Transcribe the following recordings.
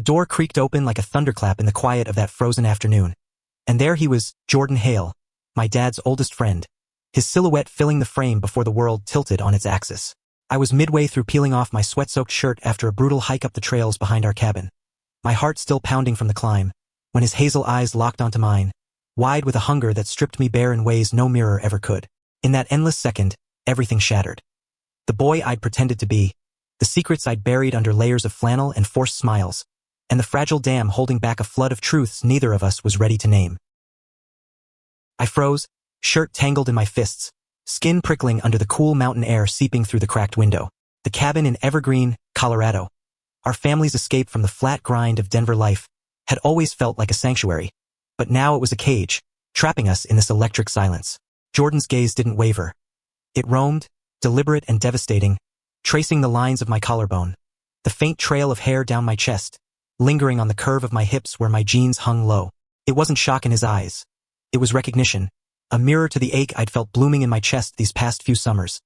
door creaked open like a thunderclap in the quiet of that frozen afternoon. And there he was, Jordan Hale, my dad's oldest friend, his silhouette filling the frame before the world tilted on its axis. I was midway through peeling off my sweat-soaked shirt after a brutal hike up the trails behind our cabin, my heart still pounding from the climb, when his hazel eyes locked onto mine, wide with a hunger that stripped me bare in ways no mirror ever could. In that endless second, everything shattered. The boy I'd pretended to be, the secrets I'd buried under layers of flannel and forced smiles, and the fragile dam holding back a flood of truths neither of us was ready to name. I froze, shirt tangled in my fists, skin prickling under the cool mountain air seeping through the cracked window. The cabin in Evergreen, Colorado, our family's escape from the flat grind of Denver life, had always felt like a sanctuary, but now it was a cage, trapping us in this electric silence. Jordan's gaze didn't waver. It roamed, deliberate and devastating, tracing the lines of my collarbone, the faint trail of hair down my chest, lingering on the curve of my hips where my jeans hung low. It wasn't shock in his eyes. It was recognition, a mirror to the ache I'd felt blooming in my chest these past few summers.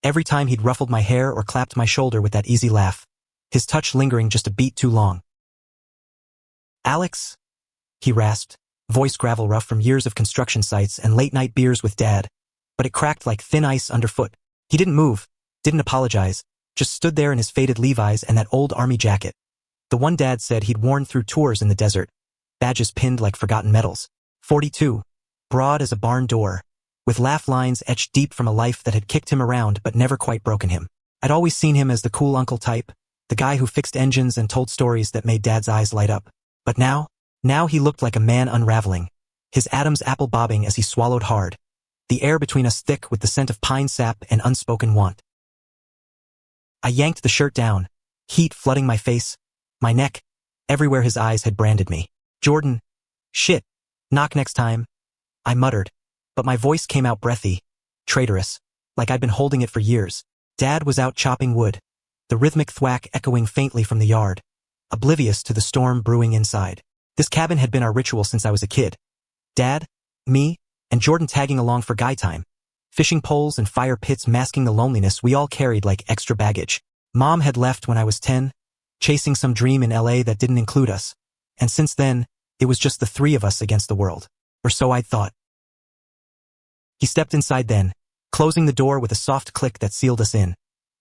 Every time he'd ruffled my hair or clapped my shoulder with that easy laugh, his touch lingering just a beat too long. "Alex?" he rasped, voice gravel rough from years of construction sites and late-night beers with Dad, but it cracked like thin ice underfoot. He didn't move, didn't apologize, just stood there in his faded Levi's and that old army jacket, the one Dad said he'd worn through tours in the desert, badges pinned like forgotten medals. 42, broad as a barn door, with laugh lines etched deep from a life that had kicked him around but never quite broken him. I'd always seen him as the cool uncle type, the guy who fixed engines and told stories that made Dad's eyes light up. But now he looked like a man unraveling, his Adam's apple bobbing as he swallowed hard, the air between us thick with the scent of pine sap and unspoken want. I yanked the shirt down, heat flooding my face, my neck, everywhere his eyes had branded me. "Jordan, shit, knock next time," I muttered, but my voice came out breathy, traitorous, like I'd been holding it for years. Dad was out chopping wood, the rhythmic thwack echoing faintly from the yard, oblivious to the storm brewing inside. This cabin had been our ritual since I was a kid. Dad, me, and Jordan tagging along for guy time, fishing poles and fire pits masking the loneliness we all carried like extra baggage. Mom had left when I was 10, chasing some dream in LA that didn't include us, and since then, it was just the three of us against the world. Or so I'd thought. He stepped inside then, closing the door with a soft click that sealed us in,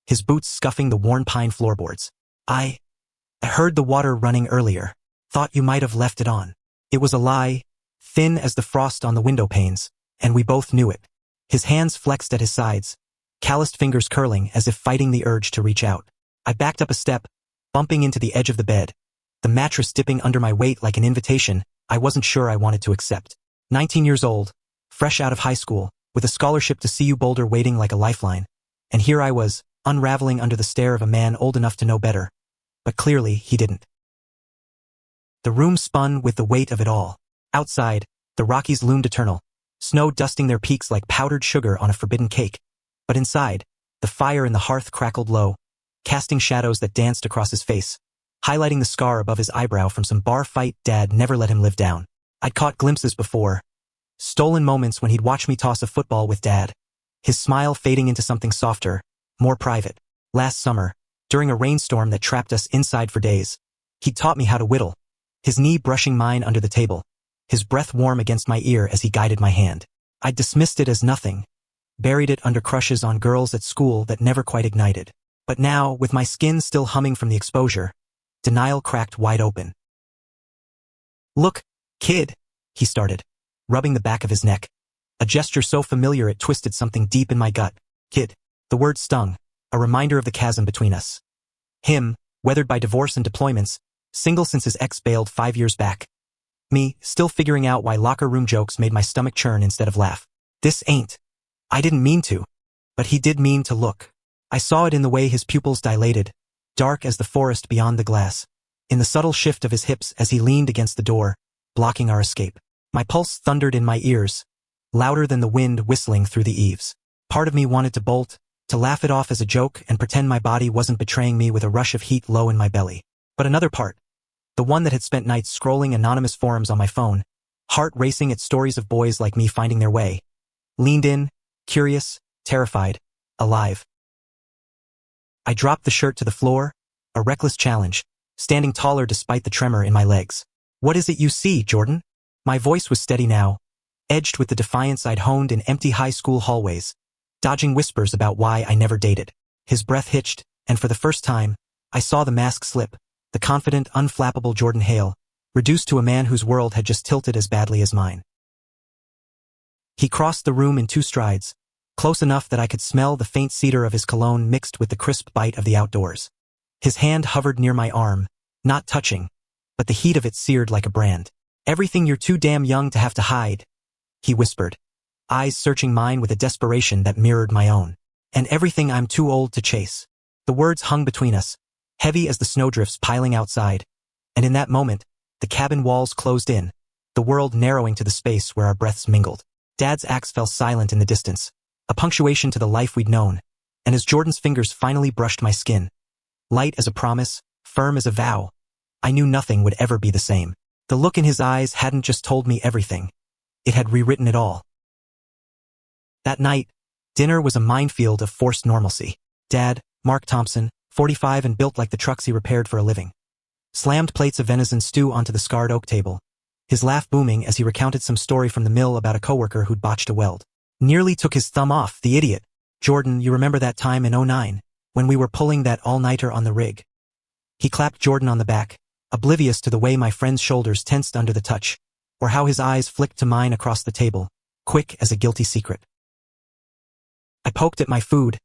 his boots scuffing the worn pine floorboards. I heard the water running earlier. Thought you might have left it on. It was a lie, thin as the frost on the window panes, and we both knew it. His hands flexed at his sides, calloused fingers curling as if fighting the urge to reach out. I backed up a step, bumping into the edge of the bed, the mattress dipping under my weight like an invitation I wasn't sure I wanted to accept. 19 years old, fresh out of high school, with a scholarship to CU Boulder waiting like a lifeline, and here I was, unraveling under the stare of a man old enough to know better. But clearly he didn't. The room spun with the weight of it all. Outside, the Rockies loomed eternal, snow dusting their peaks like powdered sugar on a forbidden cake. But inside, the fire in the hearth crackled low, casting shadows that danced across his face, highlighting the scar above his eyebrow from some bar fight Dad never let him live down. I'd caught glimpses before, stolen moments when he'd watch me toss a football with Dad, his smile fading into something softer, more private. Last summer, during a rainstorm that trapped us inside for days, he'd taught me how to whittle, his knee brushing mine under the table, his breath warm against my ear as he guided my hand. I'd dismissed it as nothing, buried it under crushes on girls at school that never quite ignited. But now, with my skin still humming from the exposure, denial cracked wide open. "Look, kid," he started, rubbing the back of his neck, a gesture so familiar it twisted something deep in my gut. Kid. The word stung, a reminder of the chasm between us. Him, weathered by divorce and deployments, single since his ex bailed 5 years back. Me, still figuring out why locker room jokes made my stomach churn instead of laugh. This ain't. I didn't mean to. But he did mean to look. I saw it in the way his pupils dilated, dark as the forest beyond the glass, in the subtle shift of his hips as he leaned against the door, blocking our escape. My pulse thundered in my ears, louder than the wind whistling through the eaves. Part of me wanted to bolt, to laugh it off as a joke and pretend my body wasn't betraying me with a rush of heat low in my belly. But another part, the one that had spent nights scrolling anonymous forums on my phone, heart racing at stories of boys like me finding their way, leaned in, curious, terrified, alive. I dropped the shirt to the floor, a reckless challenge, standing taller despite the tremor in my legs. What is it you see, Jordan? My voice was steady now, edged with the defiance I'd honed in empty high school hallways, dodging whispers about why I never dated. His breath hitched, and for the first time, I saw the mask slip, the confident, unflappable Jordan Hale, reduced to a man whose world had just tilted as badly as mine. He crossed the room in 2 strides, close enough that I could smell the faint cedar of his cologne mixed with the crisp bite of the outdoors. His hand hovered near my arm, not touching, but the heat of it seared like a brand. Everything you're too damn young to have to hide, he whispered, eyes searching mine with a desperation that mirrored my own. And everything I'm too old to chase. The words hung between us, heavy as the snowdrifts piling outside, and in that moment, the cabin walls closed in, the world narrowing to the space where our breaths mingled. Dad's axe fell silent in the distance, a punctuation to the life we'd known, and as Jordan's fingers finally brushed my skin, light as a promise, firm as a vow, I knew nothing would ever be the same. The look in his eyes hadn't just told me everything. It had rewritten it all. That night, dinner was a minefield of forced normalcy. Dad, Mark Thompson, 45 and built like the trucks he repaired for a living, slammed plates of venison stew onto the scarred oak table, his laugh booming as he recounted some story from the mill about a coworker who'd botched a weld. Nearly took his thumb off, the idiot. Jordan, you remember that time in '09, when we were pulling that all-nighter on the rig? He clapped Jordan on the back, oblivious to the way my friend's shoulders tensed under the touch, or how his eyes flicked to mine across the table, quick as a guilty secret. I poked at my food,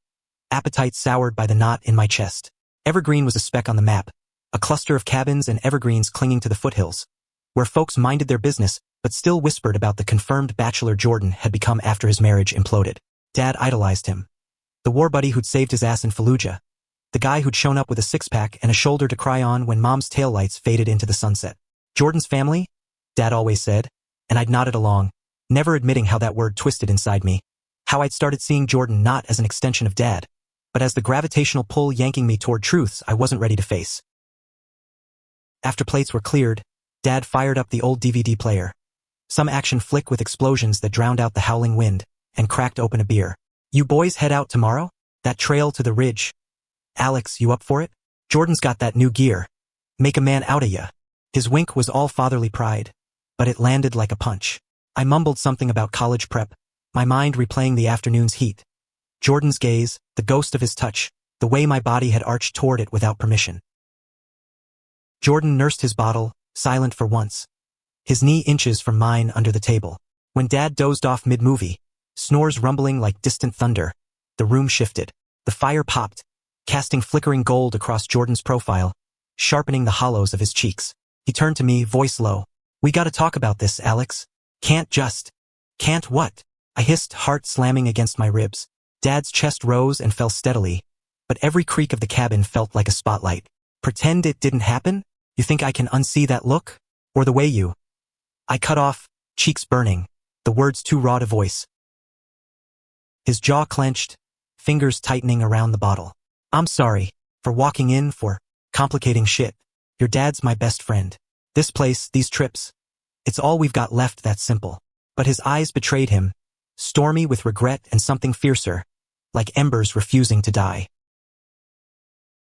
appetite soured by the knot in my chest. Evergreen was a speck on the map, a cluster of cabins and evergreens clinging to the foothills, where folks minded their business but still whispered about the confirmed bachelor Jordan had become after his marriage imploded. Dad idolized him. The war buddy who'd saved his ass in Fallujah. The guy who'd shown up with a six-pack and a shoulder to cry on when Mom's taillights faded into the sunset. Jordan's family? Dad always said, and I'd nodded along, never admitting how that word twisted inside me. How I'd started seeing Jordan not as an extension of Dad, but as the gravitational pull yanking me toward truths I wasn't ready to face. After plates were cleared, Dad fired up the old DVD player. Some action flick with explosions that drowned out the howling wind, and cracked open a beer. You boys head out tomorrow? That trail to the ridge. Alex, you up for it? Jordan's got that new gear. Make a man out of ya. His wink was all fatherly pride, but it landed like a punch. I mumbled something about college prep, my mind replaying the afternoon's heat. Jordan's gaze, the ghost of his touch, the way my body had arched toward it without permission. Jordan nursed his bottle, silent for once, his knee inches from mine under the table. When Dad dozed off mid-movie, snores rumbling like distant thunder, the room shifted. The fire popped, casting flickering gold across Jordan's profile, sharpening the hollows of his cheeks. He turned to me, voice low. We gotta talk about this, Alex. Can't what? I hissed, heart slamming against my ribs. Dad's chest rose and fell steadily, but every creak of the cabin felt like a spotlight. Pretend it didn't happen? You think I can unsee that look? Or the way you? I cut off, cheeks burning, the words too raw to voice. His jaw clenched, fingers tightening around the bottle. I'm sorry, for walking in, for complicating shit. Your dad's my best friend. This place, these trips, it's all we've got left that's simple. But his eyes betrayed him, stormy with regret and something fiercer, like embers refusing to die.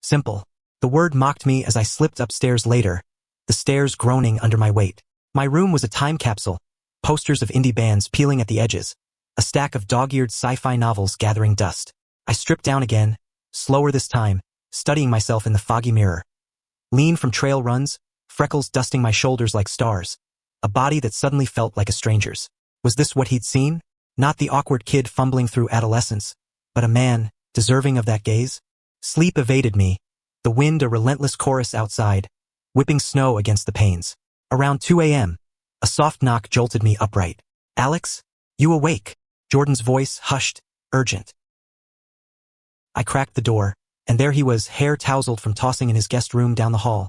Simple. The word mocked me as I slipped upstairs later, the stairs groaning under my weight. My room was a time capsule, posters of indie bands peeling at the edges, a stack of dog-eared sci-fi novels gathering dust. I stripped down again, slower this time, studying myself in the foggy mirror. Lean from trail runs, freckles dusting my shoulders like stars, a body that suddenly felt like a stranger's. Was this what he'd seen? Not the awkward kid fumbling through adolescence, but a man, deserving of that gaze? Sleep evaded me, the wind a relentless chorus outside, whipping snow against the panes. Around 2 a.m., a soft knock jolted me upright. Alex? You awake? Jordan's voice hushed, urgent. I cracked the door, and there he was, hair tousled from tossing in his guest room down the hall,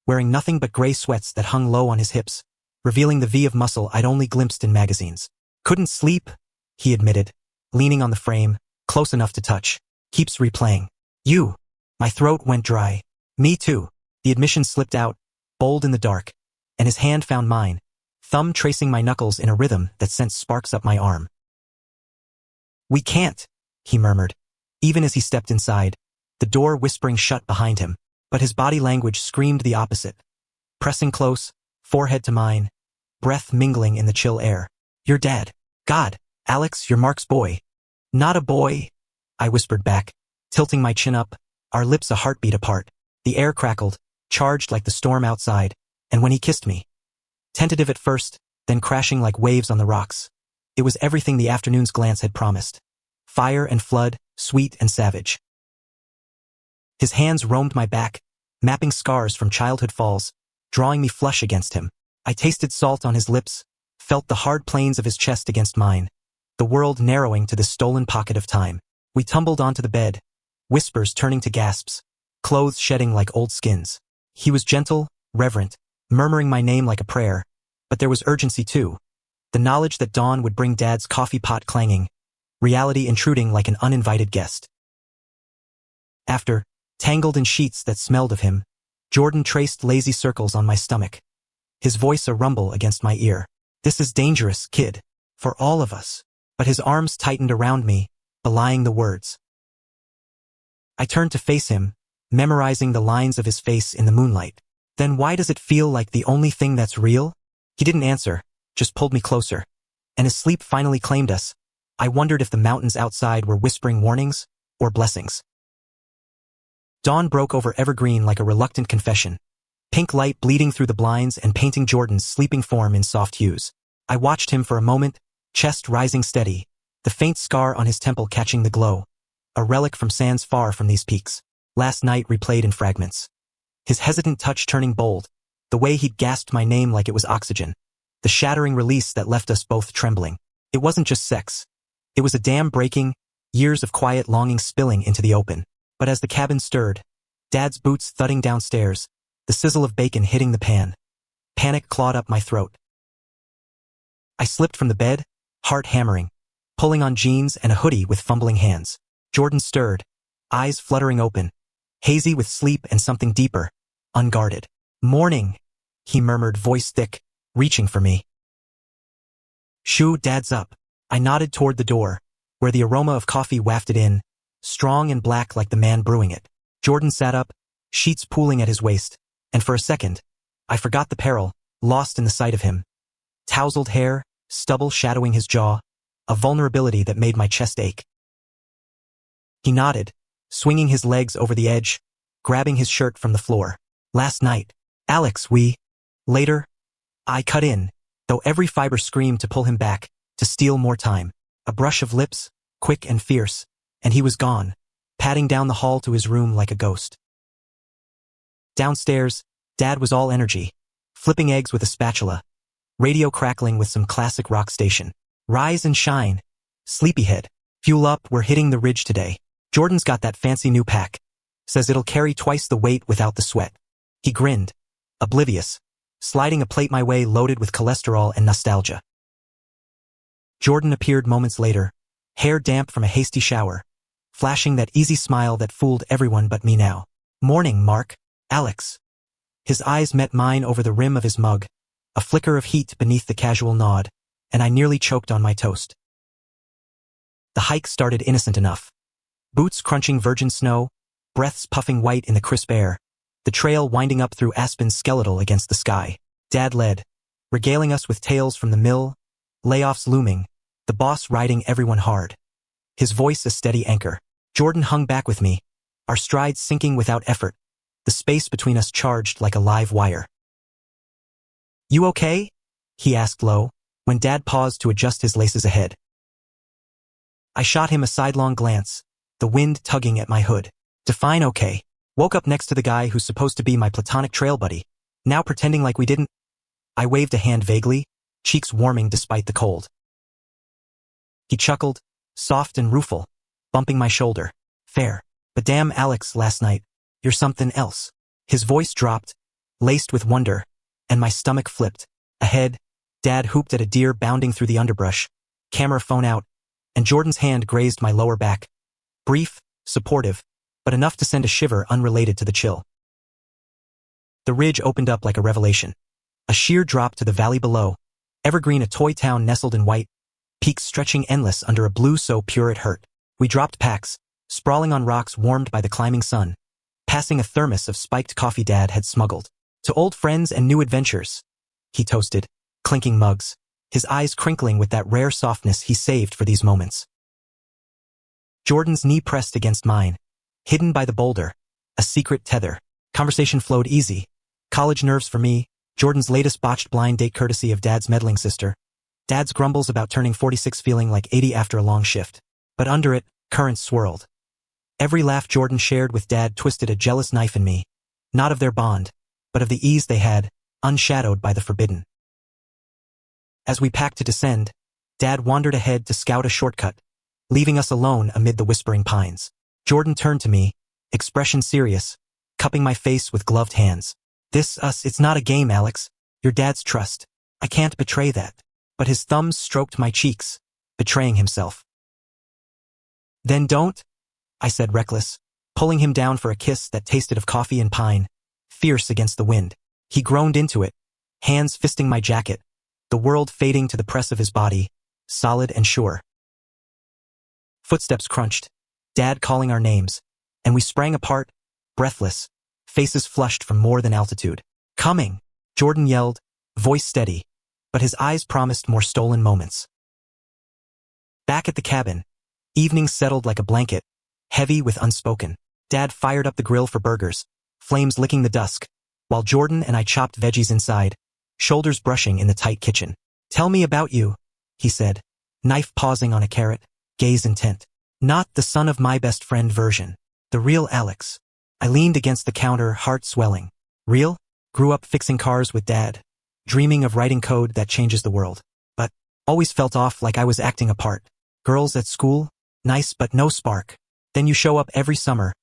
wearing nothing but gray sweats that hung low on his hips, revealing the V of muscle I'd only glimpsed in magazines. Couldn't sleep, he admitted, leaning on the frame, close enough to touch. Keeps replaying. You. My throat went dry. Me too. The admission slipped out, bold in the dark, and his hand found mine, thumb tracing my knuckles in a rhythm that sent sparks up my arm. We can't, he murmured, even as he stepped inside, the door whispering shut behind him. but his body language screamed the opposite. Pressing close, forehead to mine, breath mingling in the chill air. "You're dead. God, Alex, you're Mark's boy." "Not a boy," I whispered back, tilting my chin up, our lips a heartbeat apart. The air crackled, charged like the storm outside, and when he kissed me, tentative at first, then crashing like waves on the rocks, it was everything the afternoon's glance had promised. Fire and flood, sweet and savage. His hands roamed my back, mapping scars from childhood falls, drawing me flush against him. I tasted salt on his lips, felt the hard planes of his chest against mine, the world narrowing to this stolen pocket of time. We tumbled onto the bed, whispers turning to gasps, clothes shedding like old skins. He was gentle, reverent, murmuring my name like a prayer, but there was urgency too. The knowledge that dawn would bring Dad's coffee pot clanging, reality intruding like an uninvited guest. After, tangled in sheets that smelled of him, Jordan traced lazy circles on my stomach, his voice a rumble against my ear. "This is dangerous, kid, for all of us." But his arms tightened around me, belying the words. I turned to face him, memorizing the lines of his face in the moonlight. "Then why does it feel like the only thing that's real?" He didn't answer, just pulled me closer. And as sleep finally claimed us, I wondered if the mountains outside were whispering warnings or blessings. Dawn broke over evergreen like a reluctant confession, pink light bleeding through the blinds and painting Jordan's sleeping form in soft hues. I watched him for a moment, chest rising steady, the faint scar on his temple catching the glow, a relic from sands far from these peaks. Last night replayed in fragments. His hesitant touch turning bold, the way he'd gasped my name like it was oxygen, the shattering release that left us both trembling. It wasn't just sex. It was a dam breaking, years of quiet longing spilling into the open. But as the cabin stirred, Dad's boots thudding downstairs, the sizzle of bacon hitting the pan, panic clawed up my throat. I slipped from the bed, heart hammering, pulling on jeans and a hoodie with fumbling hands. Jordan stirred, eyes fluttering open, hazy with sleep and something deeper, unguarded. "Morning," he murmured, voice thick, reaching for me. "Shoo, Dad's up." I nodded toward the door, where the aroma of coffee wafted in, strong and black like the man brewing it. Jordan sat up, sheets pooling at his waist, and for a second, I forgot the peril, lost in the sight of him. Tousled hair, stubble shadowing his jaw, a vulnerability that made my chest ache. He nodded, swinging his legs over the edge, grabbing his shirt from the floor. "Last night, Alex, we..." Later, I cut in, though every fiber screamed to pull him back, to steal more time. A brush of lips, quick and fierce, and he was gone, padding down the hall to his room like a ghost. Downstairs, Dad was all energy, flipping eggs with a spatula, radio crackling with some classic rock station. "Rise and shine, sleepyhead. Fuel up, we're hitting the ridge today. Jordan's got that fancy new pack. Says it'll carry twice the weight without the sweat." He grinned, oblivious, sliding a plate my way loaded with cholesterol and nostalgia. Jordan appeared moments later, hair damp from a hasty shower, flashing that easy smile that fooled everyone but me now. "Morning, Mark, Alex." His eyes met mine over the rim of his mug, a flicker of heat beneath the casual nod, and I nearly choked on my toast. The hike started innocent enough. Boots crunching virgin snow, breaths puffing white in the crisp air, the trail winding up through aspens skeletal against the sky. Dad led, regaling us with tales from the mill, layoffs looming, the boss riding everyone hard. His voice a steady anchor. Jordan hung back with me, our strides sinking without effort, the space between us charged like a live wire. "You okay?" he asked low, when Dad paused to adjust his laces ahead. I shot him a sidelong glance, the wind tugging at my hood. "Define okay." Woke up next to the guy who's supposed to be my platonic trail buddy, now pretending like we didn't. I waved a hand vaguely, cheeks warming despite the cold. He chuckled, soft and rueful, bumping my shoulder. "Fair. But damn, Alex, last night, you're something else." His voice dropped, laced with wonder, and my stomach flipped. Ahead, Dad hooped at a deer bounding through the underbrush, camera phone out, and Jordan's hand grazed my lower back. Brief, supportive, but enough to send a shiver unrelated to the chill. The ridge opened up like a revelation. A sheer drop to the valley below, evergreen a toy town nestled in white, peaks stretching endless under a blue so pure it hurt. We dropped packs, sprawling on rocks warmed by the climbing sun, passing a thermos of spiked coffee Dad had smuggled. To old friends and new adventures, he toasted, clinking mugs, his eyes crinkling with that rare softness he saved for these moments. Jordan's knee pressed against mine, hidden by the boulder, a secret tether. Conversation flowed easy. College nerves for me, Jordan's latest botched blind date courtesy of Dad's meddling sister, Dad's grumbles about turning 46 feeling like 80 after a long shift. But under it, currents swirled. Every laugh Jordan shared with Dad twisted a jealous knife in me, not of their bond, but of the ease they had, unshadowed by the forbidden. As we packed to descend, Dad wandered ahead to scout a shortcut, leaving us alone amid the whispering pines. Jordan turned to me, expression serious, cupping my face with gloved hands. It's not a game, Alex. Your dad's trust. I can't betray that. But his thumbs stroked my cheeks, betraying himself. Then don't, I said reckless, pulling him down for a kiss that tasted of coffee and pine, fierce against the wind. He groaned into it, hands fisting my jacket, the world fading to the press of his body, solid and sure. Footsteps crunched, Dad calling our names, and we sprang apart, breathless, faces flushed from more than altitude. Coming, Jordan yelled, voice steady, but his eyes promised more stolen moments. Back at the cabin, evening settled like a blanket, heavy with unspoken. Dad fired up the grill for burgers, flames licking the dusk, while Jordan and I chopped veggies inside, shoulders brushing in the tight kitchen. Tell me about you, he said, knife pausing on a carrot, gaze intent. Not the son of my best friend version, the real Alex. I leaned against the counter, heart swelling. Real? Grew up fixing cars with Dad, dreaming of writing code that changes the world. But always felt off like I was acting a part. Girls at school? Nice but no spark. Then you show up every summer,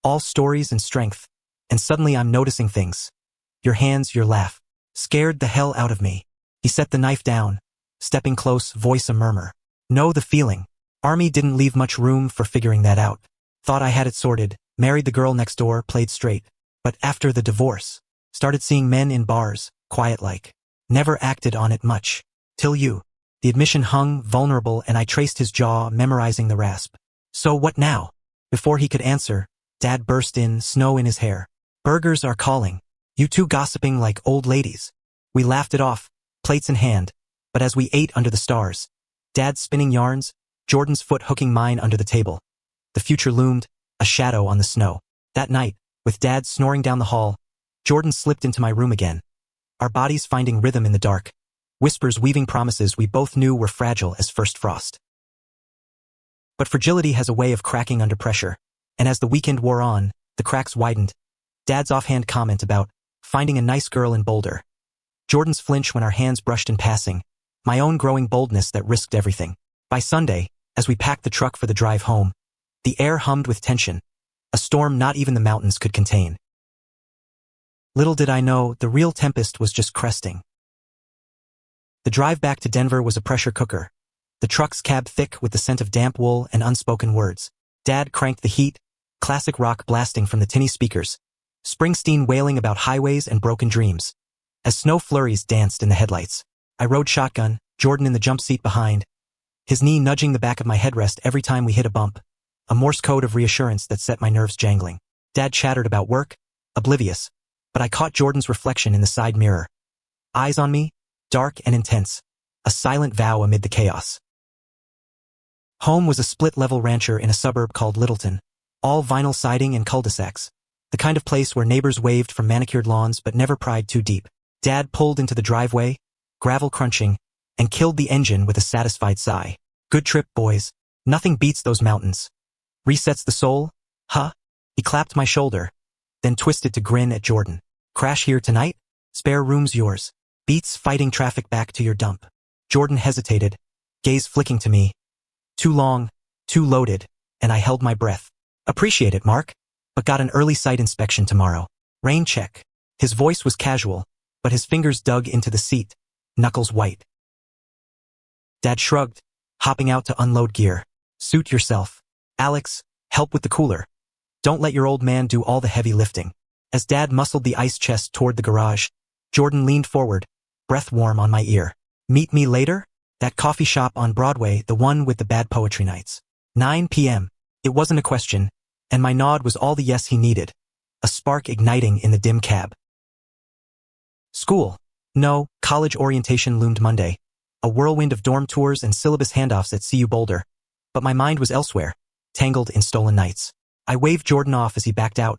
all stories and strength, and suddenly I'm noticing things. Your hands, your laugh. Scared the hell out of me. He set the knife down, stepping close, voice a murmur. Know the feeling. Army didn't leave much room for figuring that out. Thought I had it sorted, married the girl next door, played straight. But after the divorce, started seeing men in bars, quiet like. Never acted on it much. Till you. The admission hung, vulnerable, and I traced his jaw, memorizing the rasp. So what now? Before he could answer, Dad burst in, snow in his hair. Burgers are calling. You two gossiping like old ladies. We laughed it off, plates in hand, but as we ate under the stars, Dad spinning yarns, Jordan's foot hooking mine under the table. The future loomed, a shadow on the snow. That night, with Dad snoring down the hall, Jordan slipped into my room again. Our bodies finding rhythm in the dark, whispers weaving promises we both knew were fragile as first frost. But fragility has a way of cracking under pressure, and as the weekend wore on, the cracks widened. Dad's offhand comment about finding a nice girl in Boulder. Jordan's flinch when our hands brushed in passing, my own growing boldness that risked everything. By Sunday, as we packed the truck for the drive home, the air hummed with tension, a storm not even the mountains could contain. Little did I know, the real tempest was just cresting. The drive back to Denver was a pressure cooker, the truck's cab thick with the scent of damp wool and unspoken words. Dad cranked the heat, classic rock blasting from the tinny speakers, Springsteen wailing about highways and broken dreams. As snow flurries danced in the headlights, I rode shotgun, Jordan in the jump seat behind, his knee nudging the back of my headrest every time we hit a bump, a Morse code of reassurance that set my nerves jangling. Dad chattered about work, oblivious, but I caught Jordan's reflection in the side mirror. Eyes on me, dark and intense, a silent vow amid the chaos. Home was a split-level rancher in a suburb called Littleton, all vinyl siding and cul-de-sacs, the kind of place where neighbors waved from manicured lawns but never pried too deep. Dad pulled into the driveway, gravel crunching, and killed the engine with a satisfied sigh. Good trip, boys. Nothing beats those mountains. Resets the soul, huh? He clapped my shoulder, then twisted to grin at Jordan. Crash here tonight? Spare room's yours. Beats fighting traffic back to your dump. Jordan hesitated, gaze flicking to me. Too long, too loaded, and I held my breath. Appreciate it, Mark, but got an early site inspection tomorrow. Rain check. His voice was casual, but his fingers dug into the seat, knuckles white. Dad shrugged, hopping out to unload gear. Suit yourself. Alex, help with the cooler. Don't let your old man do all the heavy lifting. As Dad muscled the ice chest toward the garage, Jordan leaned forward, breath warm on my ear. Meet me later? That coffee shop on Broadway, the one with the bad poetry nights. 9 p.m. It wasn't a question, and my nod was all the yes he needed. a spark igniting in the dim cab. School. No, college orientation loomed Monday. A whirlwind of dorm tours and syllabus handoffs at CU Boulder. But my mind was elsewhere, tangled in stolen nights. I waved Jordan off as he backed out,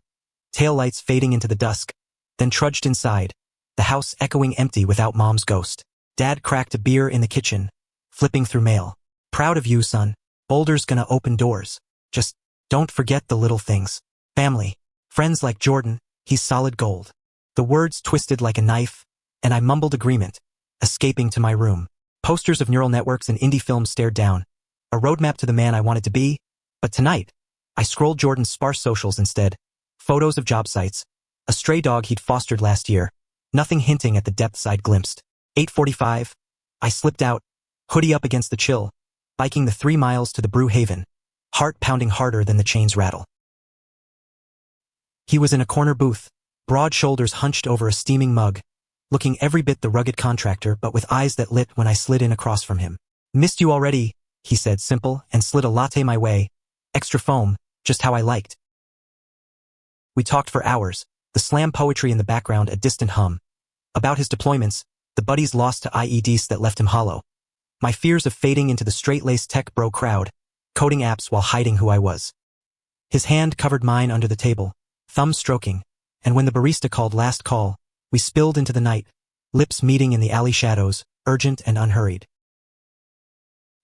taillights fading into the dusk, then trudged inside, the house echoing empty without Mom's ghost. Dad cracked a beer in the kitchen, flipping through mail. Proud of you, son. Boulder's gonna open doors. Just don't forget the little things. Family. Friends like Jordan, he's solid gold. The words twisted like a knife, and I mumbled agreement, escaping to my room. Posters of neural networks and indie films stared down, a roadmap to the man I wanted to be. But tonight, I scrolled Jordan's sparse socials instead. Photos of job sites, a stray dog he'd fostered last year, nothing hinting at the depths I'd glimpsed. 8:45, I slipped out, hoodie up against the chill, biking the 3 miles to the Brew Haven, heart pounding harder than the chain's rattle. He was in a corner booth, broad shoulders hunched over a steaming mug, looking every bit the rugged contractor but with eyes that lit when I slid in across from him. "Missed you already," he said simple and slid a latte my way, extra foam, just how I liked. We talked for hours, the slam poetry in the background a distant hum. About his deployments, the buddies lost to IEDs that left him hollow. My fears of fading into the straight-laced tech bro crowd, coding apps while hiding who I was. His hand covered mine under the table, thumb stroking, and when the barista called last call, we spilled into the night, lips meeting in the alley shadows, urgent and unhurried.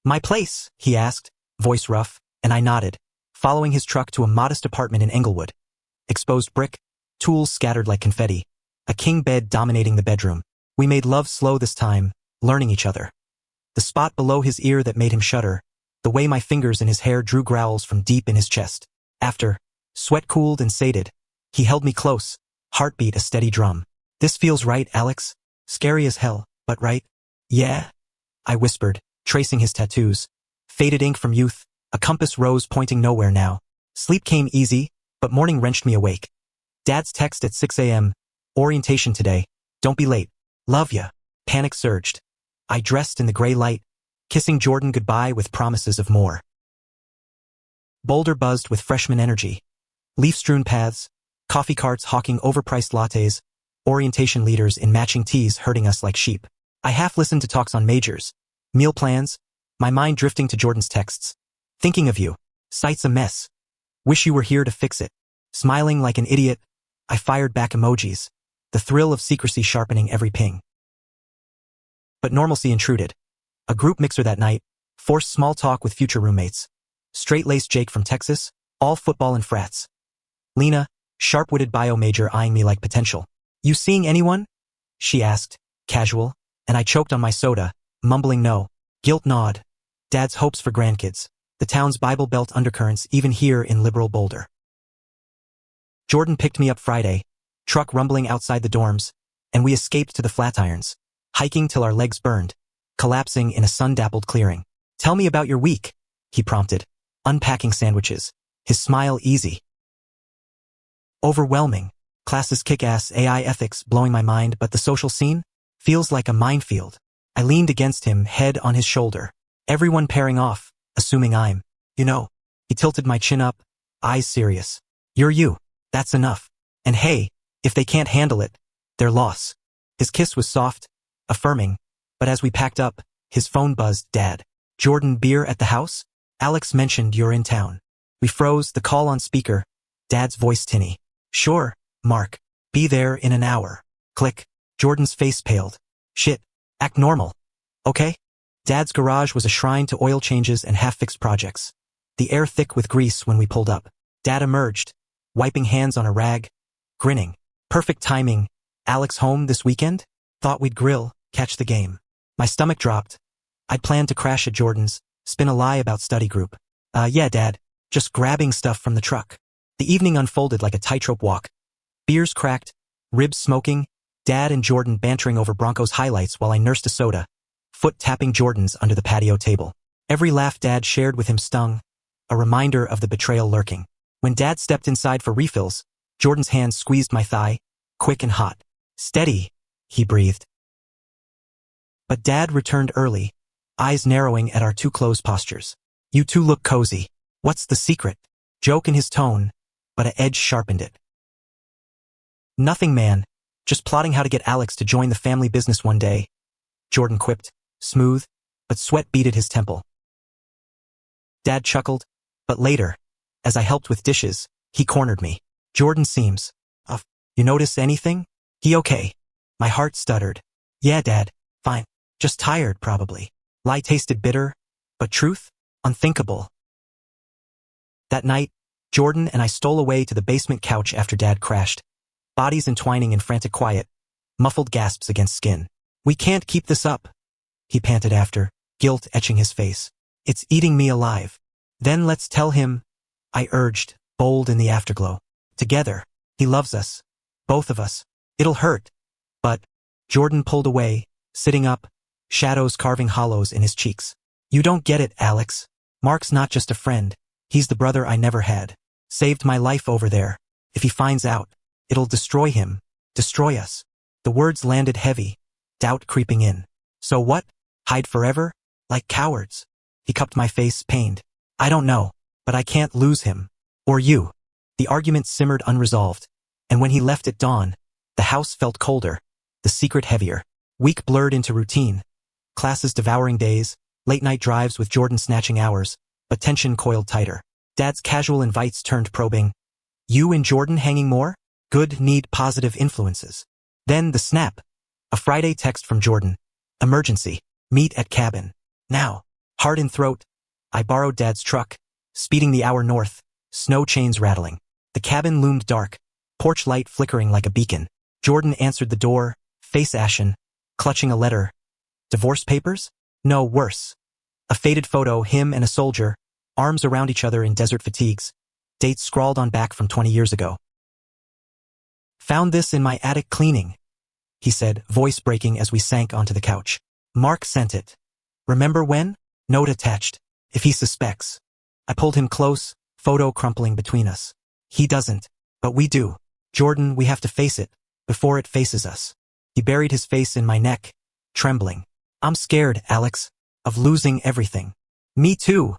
"My place?" he asked, voice rough, and I nodded, following his truck to a modest apartment in Englewood. Exposed brick, tools scattered like confetti, a king bed dominating the bedroom. We made love slow this time, learning each other. The spot below his ear that made him shudder, the way my fingers in his hair drew growls from deep in his chest. After, sweat cooled and sated, he held me close, heartbeat a steady drum. "This feels right, Alex. Scary as hell, but right?" "Yeah," I whispered, tracing his tattoos. Faded ink from youth, a compass rose pointing nowhere now. Sleep came easy, but morning wrenched me awake. Dad's text at 6 a.m. "Orientation today. Don't be late. Love ya." Panic surged. I dressed in the gray light, kissing Jordan goodbye with promises of more. Boulder buzzed with freshman energy. Leaf-strewn paths, coffee carts hawking overpriced lattes, orientation leaders in matching tees herding us like sheep. I half listened to talks on majors, meal plans, my mind drifting to Jordan's texts. "Thinking of you. Site's a mess. Wish you were here to fix it." Smiling like an idiot, I fired back emojis, the thrill of secrecy sharpening every ping. But normalcy intruded. A group mixer that night, forced small talk with future roommates. Straight-laced Jake from Texas, all football and frats. Lena, sharp-witted bio major eyeing me like potential. "You seeing anyone?" she asked, casual, and I choked on my soda, mumbling no. Guilt gnawed. Dad's hopes for grandkids. The town's Bible Belt undercurrents even here in liberal Boulder. Jordan picked me up Friday, truck rumbling outside the dorms, and we escaped to the Flatirons, hiking till our legs burned, collapsing in a sun-dappled clearing. "Tell me about your week," he prompted, unpacking sandwiches, his smile easy. "Overwhelming. Classes kick-ass, AI ethics blowing my mind, but the social scene feels like a minefield." I leaned against him, head on his shoulder. "Everyone pairing off, assuming I'm, you know." He tilted my chin up, eyes serious. "You're you. That's enough. And hey, if they can't handle it, their loss." His kiss was soft, affirming, but as we packed up, his phone buzzed. "Dad. Jordan, beer at the house? Alex mentioned you're in town." We froze, the call on speaker, Dad's voice tinny. "Sure, Mark. Be there in an hour." Click. Jordan's face paled. "Shit. Act normal. Okay?" Dad's garage was a shrine to oil changes and half-fixed projects. The air thick with grease when we pulled up. Dad emerged, wiping hands on a rag, grinning. "Perfect timing. Alex home this weekend? Thought we'd grill, catch the game." My stomach dropped. I'd planned to crash at Jordan's, spin a lie about study group. Yeah, Dad. Just grabbing stuff from the truck." The evening unfolded like a tightrope walk. Beers cracked, ribs smoking, Dad and Jordan bantering over Broncos highlights while I nursed a soda, foot tapping Jordan's under the patio table. Every laugh Dad shared with him stung, a reminder of the betrayal lurking. When Dad stepped inside for refills, Jordan's hand squeezed my thigh, quick and hot. "Steady," he breathed. But Dad returned early, eyes narrowing at our too close postures. "You two look cozy. What's the secret?" Joke in his tone, but an edge sharpened it. Nothing, man. Just plotting how to get Alex to join the family business one day, Jordan quipped, smooth, but sweat beaded his temple. Dad chuckled, but later, as I helped with dishes, he cornered me. Jordan seems, you notice anything? He okay? My heart stuttered. Yeah, Dad, fine. Just tired, probably. Lie tasted bitter, but truth? Unthinkable. That night, Jordan and I stole away to the basement couch after Dad crashed, bodies entwining in frantic quiet, muffled gasps against skin. We can't keep this up, he panted after, guilt etching his face. It's eating me alive. Then let's tell him, I urged, bold in the afterglow. Together, he loves us. Both of us. It'll hurt. But, Jordan pulled away, sitting up, shadows carving hollows in his cheeks. You don't get it, Alex. Mark's not just a friend. He's the brother I never had. Saved my life over there. If he finds out, it'll destroy him. Destroy us. The words landed heavy, doubt creeping in. So what? Hide forever? Like cowards. He cupped my face, pained. I don't know, but I can't lose him. Or you. The argument simmered unresolved, and when he left at dawn, the house felt colder, the secret heavier. Week blurred into routine. Classes devouring days, late-night drives with Jordan snatching hours, but tension coiled tighter. Dad's casual invites turned probing. You and Jordan hanging more? Good, need positive influences. Then the snap. A Friday text from Jordan. Emergency. Meet at cabin. Now. Heart in throat. I borrowed Dad's truck, speeding the hour north, snow chains rattling. The cabin loomed dark, porch light flickering like a beacon. Jordan answered the door, face ashen, clutching a letter. Divorce papers? No, worse. A faded photo, him and a soldier, arms around each other in desert fatigues, dates scrawled on back from 20 years ago. Found this in my attic cleaning, he said, voice breaking as we sank onto the couch. Mark sent it. Remember when? Note attached. If he suspects. I pulled him close, photo crumpling between us. He doesn't, but we do. Jordan, we have to face it, before it faces us. He buried his face in my neck, trembling. I'm scared, Alex, of losing everything. Me too,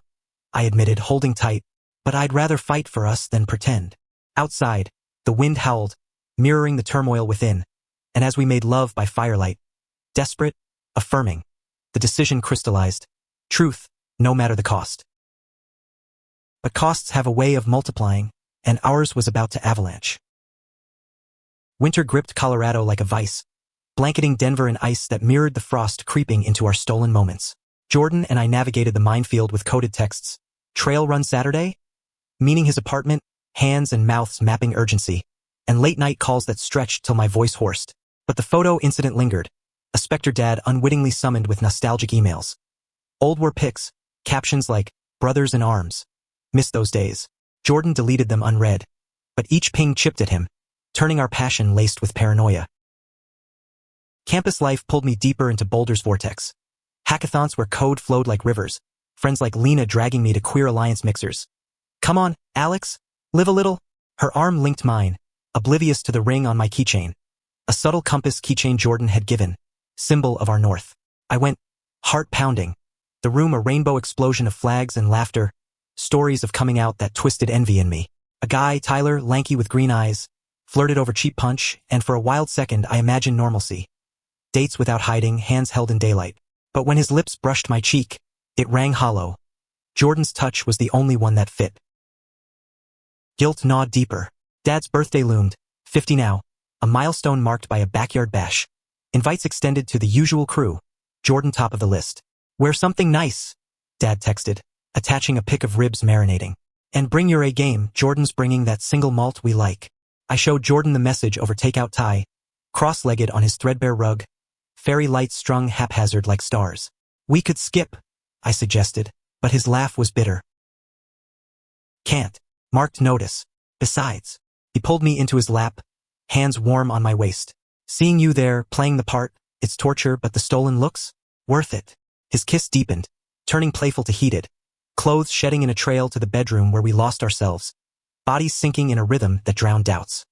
I admitted, holding tight, but I'd rather fight for us than pretend. Outside, the wind howled, mirroring the turmoil within, and as we made love by firelight, desperate, affirming, the decision crystallized. Truth, no matter the cost. But costs have a way of multiplying, and ours was about to avalanche. Winter gripped Colorado like a vice, blanketing Denver in ice that mirrored the frost creeping into our stolen moments. Jordan and I navigated the minefield with coded texts. Trail run Saturday? Meaning his apartment, hands and mouths mapping urgency, and late-night calls that stretched till my voice hoarsed. But the photo incident lingered, a specter Dad unwittingly summoned with nostalgic emails. Old war pics, captions like, brothers in arms. Missed those days. Jordan deleted them unread, but each ping chipped at him, turning our passion laced with paranoia. Campus life pulled me deeper into Boulder's vortex. Hackathons where code flowed like rivers, friends like Lena dragging me to Queer Alliance mixers. Come on, Alex, live a little. Her arm linked mine, oblivious to the ring on my keychain. A subtle compass keychain Jordan had given, symbol of our north. I went, heart pounding. The room a rainbow explosion of flags and laughter, stories of coming out that twisted envy in me. A guy, Tyler, lanky with green eyes, flirted over cheap punch, and for a wild second I imagined normalcy. Dates without hiding, hands held in daylight. But when his lips brushed my cheek, it rang hollow. Jordan's touch was the only one that fit. Guilt gnawed deeper. Dad's birthday loomed, 50 now, a milestone marked by a backyard bash. Invites extended to the usual crew, Jordan top of the list. Wear something nice, Dad texted, attaching a pic of ribs marinating. And bring your A game, Jordan's bringing that single malt we like. I showed Jordan the message over takeout Thai, cross-legged on his threadbare rug, fairy lights strung haphazard like stars. We could skip, I suggested, but his laugh was bitter. Can't. Marked notice. Besides, he pulled me into his lap, hands warm on my waist. Seeing you there, playing the part, it's torture, but the stolen looks? Worth it. His kiss deepened, turning playful to heated, clothes shedding in a trail to the bedroom where we lost ourselves, bodies sinking in a rhythm that drowned doubts.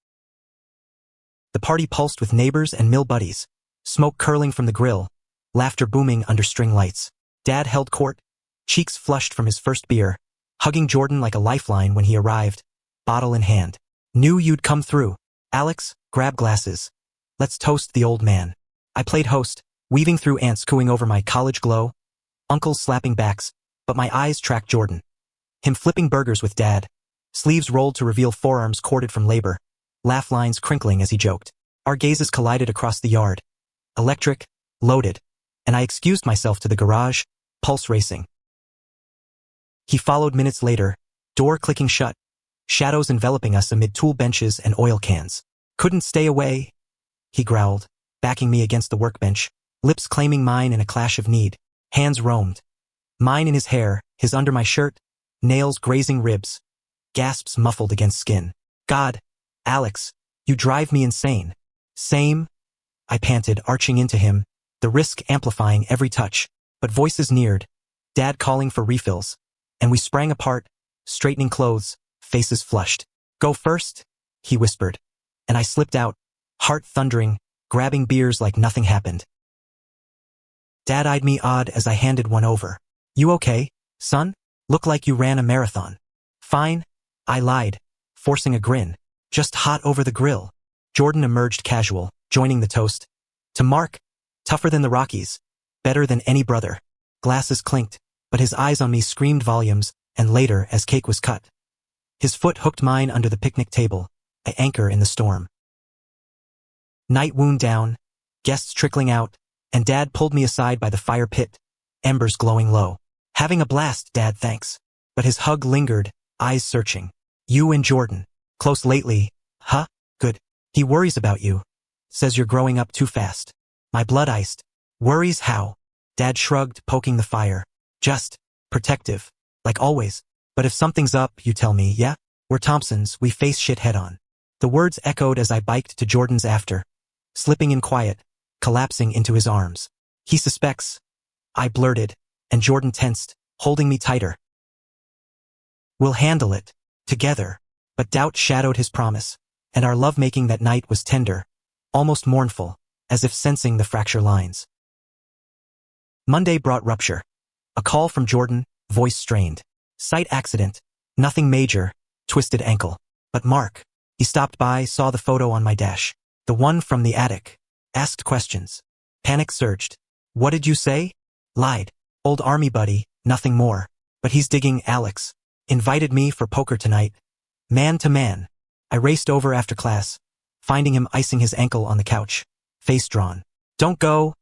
The party pulsed with neighbors and mill buddies, smoke curling from the grill, laughter booming under string lights. Dad held court, cheeks flushed from his first beer, hugging Jordan like a lifeline when he arrived, bottle in hand. Knew you'd come through, Alex, grab glasses. Let's toast the old man. I played host, weaving through aunts cooing over my college glow, uncles slapping backs, but my eyes tracked Jordan. Him flipping burgers with dad, sleeves rolled to reveal forearms corded from labor, laugh lines crinkling as he joked. Our gazes collided across the yard. Electric, loaded, and I excused myself to the garage, pulse racing. He followed minutes later, door clicking shut, shadows enveloping us amid tool benches and oil cans. Couldn't stay away, he growled, backing me against the workbench, lips claiming mine in a clash of need. Hands roamed. Mine in his hair, his under my shirt, nails grazing ribs, gasps muffled against skin. God, Alex, you drive me insane. Same, I panted, arching into him, the risk amplifying every touch. But voices neared, dad calling for refills, and we sprang apart, straightening clothes, faces flushed. Go first, he whispered, and I slipped out, heart thundering, grabbing beers like nothing happened. Dad eyed me odd as I handed one over. You okay, son? Look like you ran a marathon. Fine, I lied, forcing a grin. Just hot over the grill. Jordan emerged casual, joining the toast. To Mark, tougher than the Rockies, better than any brother. Glasses clinked, but his eyes on me screamed volumes, and later as cake was cut. His foot hooked mine under the picnic table, an anchor in the storm. Night wound down, guests trickling out, and Dad pulled me aside by the fire pit, embers glowing low. Having a blast, Dad, thanks. But his hug lingered, eyes searching. You and Jordan. Close lately, huh? Good. He worries about you. Says you're growing up too fast. My blood iced. Worries how? Dad shrugged, poking the fire. Just protective, like always. But if something's up, you tell me, yeah? We're Thompsons, we face shit head on. The words echoed as I biked to Jordan's after, slipping in quiet, collapsing into his arms. He suspects, I blurted, and Jordan tensed, holding me tighter. We'll handle it, together. But doubt shadowed his promise, and our lovemaking that night was tender, almost mournful, as if sensing the fracture lines. Monday brought rupture. A call from Jordan, voice strained. Site accident, nothing major, twisted ankle. But Mark, he stopped by, saw the photo on my dash. The one from the attic. Asked questions. Panic surged. What did you say? Lied. Old army buddy, nothing more. But he's digging Alex. Invited me for poker tonight. Man to man. I raced over after class, finding him icing his ankle on the couch, face drawn. Don't go,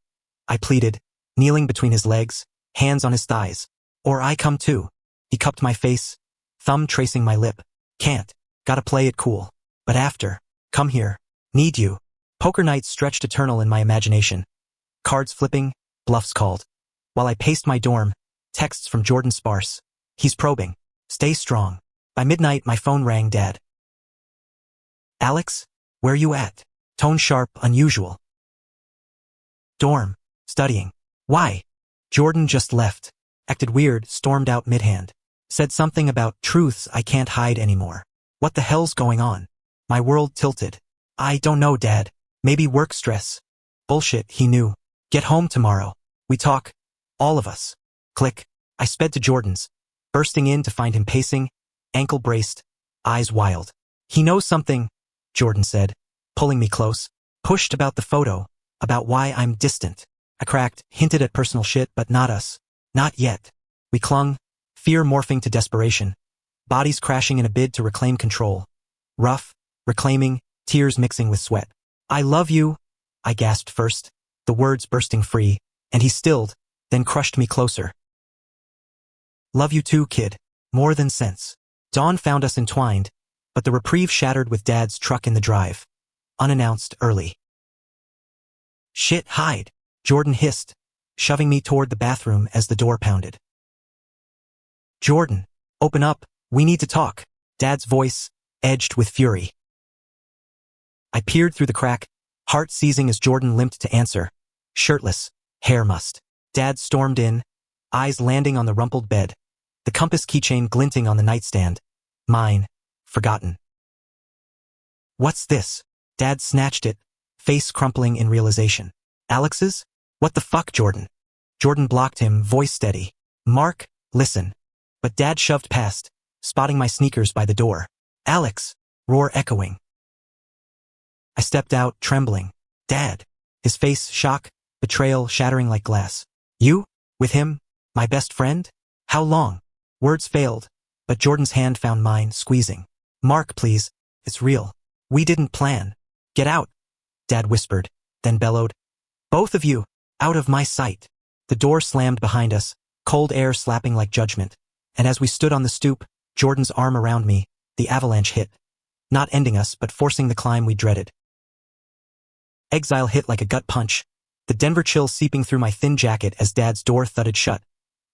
I pleaded, kneeling between his legs, hands on his thighs. Or I come too. He cupped my face, thumb tracing my lip. Can't. Gotta play it cool. But after. Come here. Need you. Poker nights stretched eternal in my imagination. Cards flipping, bluffs called. While I paced my dorm, texts from Jordan sparse. He's probing. Stay strong. By midnight, my phone rang. Dad. Alex, where you at? Tone sharp, unusual. Dorm. Studying. Why? Jordan just left. Acted weird, stormed out mid-hand. Said something about truths I can't hide anymore. What the hell's going on? My world tilted. I don't know, Dad. Maybe work stress. Bullshit, he knew. Get home tomorrow. We talk. All of us. Click. I sped to Jordan's, bursting in to find him pacing, ankle braced, eyes wild. He knows something, Jordan said, pulling me close. Pushed about the photo, about why I'm distant. I cracked, hinted at personal shit, but not us. Not yet. We clung, fear morphing to desperation. Bodies crashing in a bid to reclaim control. Rough, reclaiming, tears mixing with sweat. I love you, I gasped first, the words bursting free, and he stilled, then crushed me closer. Love you too, kid. More than sense. Dawn found us entwined, but the reprieve shattered with Dad's truck in the drive. Unannounced, early. Shit, hide, Jordan hissed, shoving me toward the bathroom as the door pounded. Jordan, open up, we need to talk. Dad's voice, edged with fury. I peered through the crack, heart seizing as Jordan limped to answer. Shirtless, hair mussed. Dad stormed in, eyes landing on the rumpled bed, the compass keychain glinting on the nightstand. Mine, forgotten. What's this? Dad snatched it, face crumpling in realization. Alex's? What the fuck, Jordan? Jordan blocked him, voice steady. Mark, listen. But Dad shoved past, spotting my sneakers by the door. Alex, roar echoing. I stepped out, trembling. Dad. His face, shock, betrayal, shattering like glass. You? With him? My best friend? How long? Words failed, but Jordan's hand found mine, squeezing. Mark, please. It's real. We didn't plan. Get out, Dad whispered, then bellowed. Both of you, out of my sight. The door slammed behind us, cold air slapping like judgment. And as we stood on the stoop, Jordan's arm around me, the avalanche hit. Not ending us, but forcing the climb we dreaded. Exile hit like a gut punch, the Denver chill seeping through my thin jacket as Dad's door thudded shut,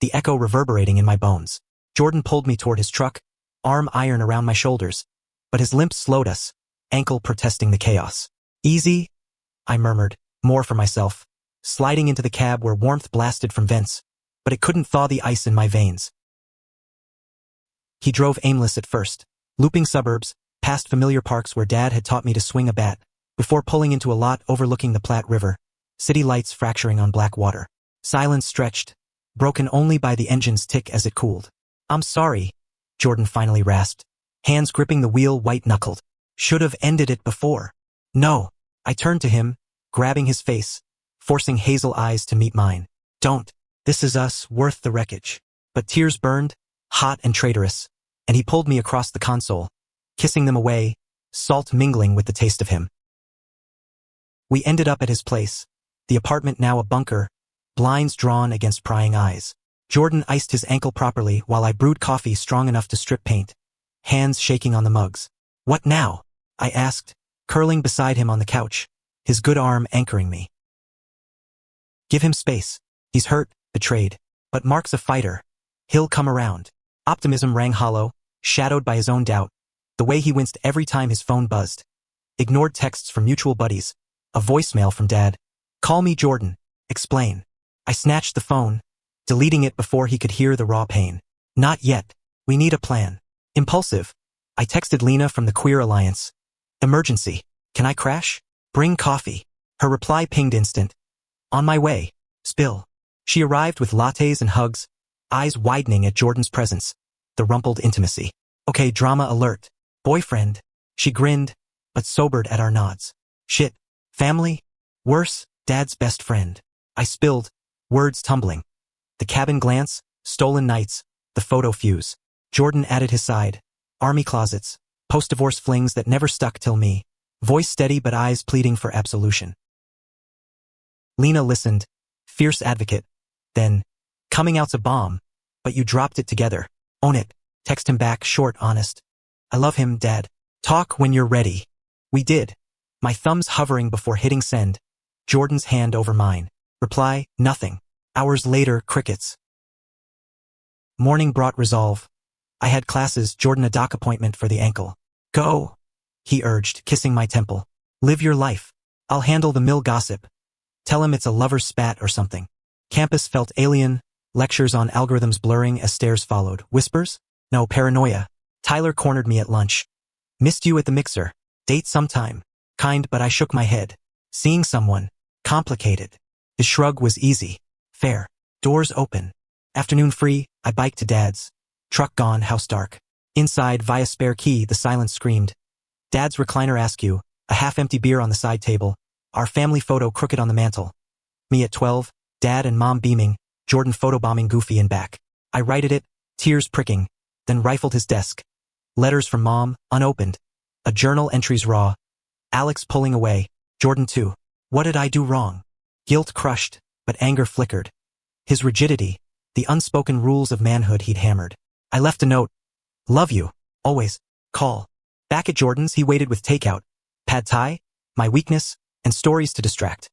the echo reverberating in my bones. Jordan pulled me toward his truck, arm iron around my shoulders, but his limp slowed us, ankle protesting the chaos. Easy, I murmured, more for myself, sliding into the cab where warmth blasted from vents, but it couldn't thaw the ice in my veins. He drove aimless at first, looping suburbs, past familiar parks where Dad had taught me to swing a bat, before pulling into a lot overlooking the Platte River, city lights fracturing on black water. Silence stretched, broken only by the engine's tick as it cooled. I'm sorry, Jordan finally rasped, hands gripping the wheel white-knuckled. Should have ended it before. No, I turned to him, grabbing his face, forcing hazel eyes to meet mine. Don't. This is us, worth the wreckage. But tears burned, hot and traitorous, and he pulled me across the console, kissing them away, salt mingling with the taste of him. We ended up at his place, the apartment now a bunker, blinds drawn against prying eyes. Jordan iced his ankle properly while I brewed coffee strong enough to strip paint, hands shaking on the mugs. What now? I asked, curling beside him on the couch, his good arm anchoring me. Give him space. He's hurt, betrayed. But Mark's a fighter. He'll come around. Optimism rang hollow, shadowed by his own doubt, the way he winced every time his phone buzzed. Ignored texts from mutual buddies, a voicemail from Dad. Call me Jordan. Explain. I snatched the phone, deleting it before he could hear the raw pain. Not yet. We need a plan. Impulsive. I texted Lena from the Queer Alliance. Emergency. Can I crash? Bring coffee. Her reply pinged instant. On my way. Spill. She arrived with lattes and hugs, eyes widening at Jordan's presence, the rumpled intimacy. Okay, drama alert. Boyfriend. She grinned, but sobered at our nods. Shit. Family? Worse, Dad's best friend. I spilled, words tumbling. The cabin glance, stolen nights, the photo fuse. Jordan added his side. Army closets, post-divorce flings that never stuck till me. Voice steady but eyes pleading for absolution. Lena listened, fierce advocate. Then, coming out's a bomb, but you dropped it together. Own it. Text him back, short, honest. I love him, Dad. Talk when you're ready. We did. My thumbs hovering before hitting send. Jordan's hand over mine. Reply, nothing. Hours later, crickets. Morning brought resolve. I had classes, Jordan a doc appointment for the ankle. Go, he urged, kissing my temple. Live your life. I'll handle the mill gossip. Tell him it's a lover's spat or something. Campus felt alien, lectures on algorithms blurring as stares followed. Whispers? No, paranoia. Tyler cornered me at lunch. Missed you at the mixer. Date sometime. Kind, but I shook my head. Seeing someone. Complicated. His shrug was easy. Fair. Doors open. Afternoon free, I biked to Dad's. Truck gone, house dark. Inside, via spare key, the silence screamed. Dad's recliner askew, a half-empty beer on the side table, our family photo crooked on the mantel. Me at 12, Dad and Mom beaming, Jordan photobombing Goofy in back. I righted it, tears pricking, then rifled his desk. Letters from Mom, unopened. A journal entries raw. Alex pulling away, Jordan too. What did I do wrong? Guilt crushed, but anger flickered. His rigidity, the unspoken rules of manhood he'd hammered. I left a note. Love you. Always. Call. Back at Jordan's, he waited with takeout, pad thai, my weakness, and stories to distract.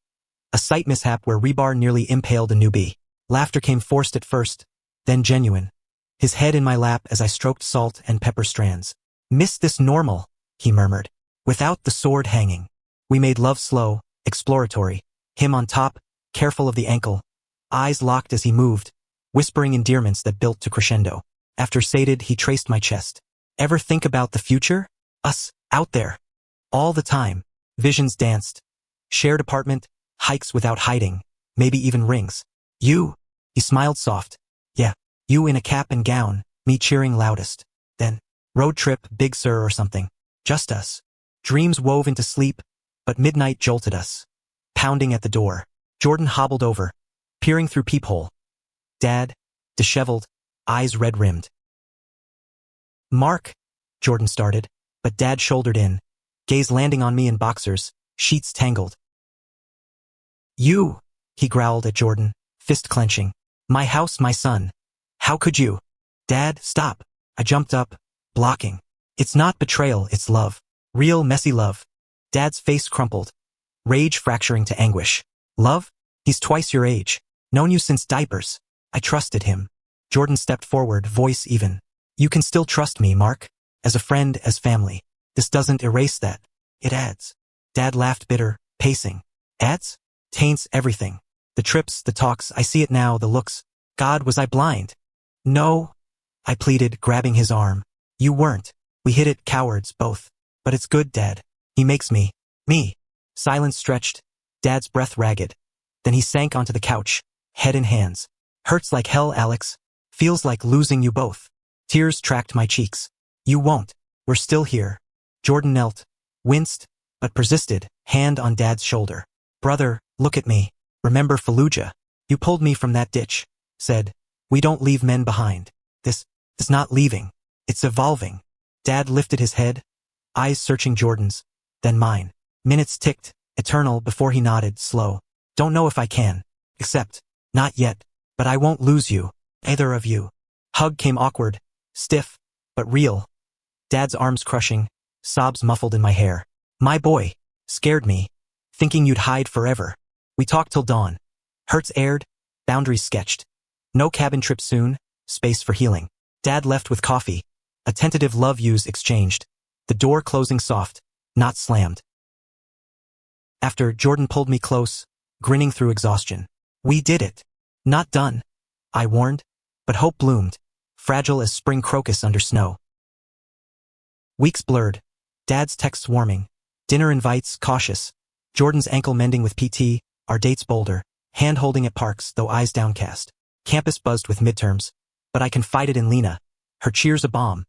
A sight mishap where rebar nearly impaled a newbie. Laughter came forced at first, then genuine. His head in my lap as I stroked salt and pepper strands. Miss this normal, he murmured, without the sword hanging. We made love slow, exploratory, him on top, careful of the ankle, eyes locked as he moved, whispering endearments that built to crescendo. After sated, he traced my chest. Ever think about the future? Us, out there. All the time. Visions danced. Shared apartment, hikes without hiding, maybe even rings. You, he smiled soft. Yeah, you in a cap and gown, me cheering loudest. Then, road trip, Big Sur or something. Just us. Dreams wove into sleep, But midnight jolted us. Pounding at the door. Jordan hobbled over, peering through peephole. Dad, disheveled, eyes red-rimmed. "Mark," Jordan started, but Dad shouldered in, gaze landing on me in boxers, sheets tangled. "You," he growled at Jordan, fist clenching. "My house, my son. How could you?" "Dad, stop." I jumped up, blocking. "It's not betrayal, it's love. Real messy love." Dad's face crumpled, rage fracturing to anguish. "Love? He's twice your age. Known you since diapers." I trusted him. Jordan stepped forward, voice even. "You can still trust me, Mark. As a friend, as family. This doesn't erase that. It adds." Dad laughed bitter, pacing. "Adds? Taints everything. The trips, the talks, I see it now, the looks. God, was I blind?" "No," I pleaded, grabbing his arm. "You weren't. We hid it, cowards, both. But it's good, Dad. He makes me. Silence stretched, Dad's breath ragged. Then he sank onto the couch, head in hands. "Hurts like hell, Alex. Feels like losing you both." Tears tracked my cheeks. "You won't. We're still here." Jordan knelt, winced, but persisted, hand on Dad's shoulder. "Brother, look at me. Remember Fallujah? You pulled me from that ditch. Said, we don't leave men behind. This is not leaving. It's evolving." Dad lifted his head, eyes searching Jordan's, then mine. Minutes ticked, eternal, before he nodded, slow. "Don't know if I can. Accept. Not yet. But I won't lose you. Either of you." Hug came awkward, stiff, but real. Dad's arms crushing, sobs muffled in my hair. "My boy. Scared me. Thinking you'd hide forever." We talked till dawn. Hurts aired, boundaries sketched. No cabin trip soon, space for healing. Dad left with coffee. A tentative love yous exchanged. The door closing soft, not slammed. After, Jordan pulled me close, grinning through exhaustion. "We did it. Not done," I warned, but hope bloomed, fragile as spring crocus under snow. Weeks blurred. Dad's texts warming. Dinner invites, cautious. Jordan's ankle mending with PT, our dates bolder. Hand holding at parks, though eyes downcast. Campus buzzed with midterms, but I confided in Lena. Her cheers a bomb.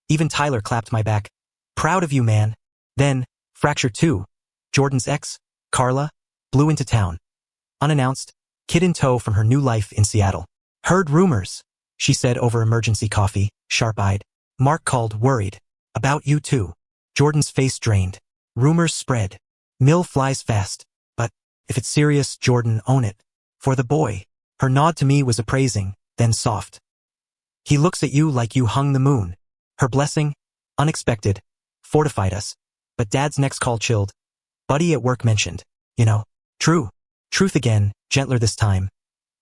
Even Tyler clapped my back. "Proud of you, man." Then, fracture 2. Jordan's ex, Carla, blew into town. Unannounced, kid in tow from her new life in Seattle. "Heard rumors," she said over emergency coffee, sharp-eyed. Mark called, worried. "About you too." Jordan's face drained. Rumors spread. Mill flies fast. But, if it's serious, Jordan, own it. For the boy. Her nod to me was appraising, then soft. "He looks at you like you hung the moon." Her blessing, unexpected, fortified us. But Dad's next call chilled. "Buddy at work mentioned. You know. True. Truth again, gentler this time.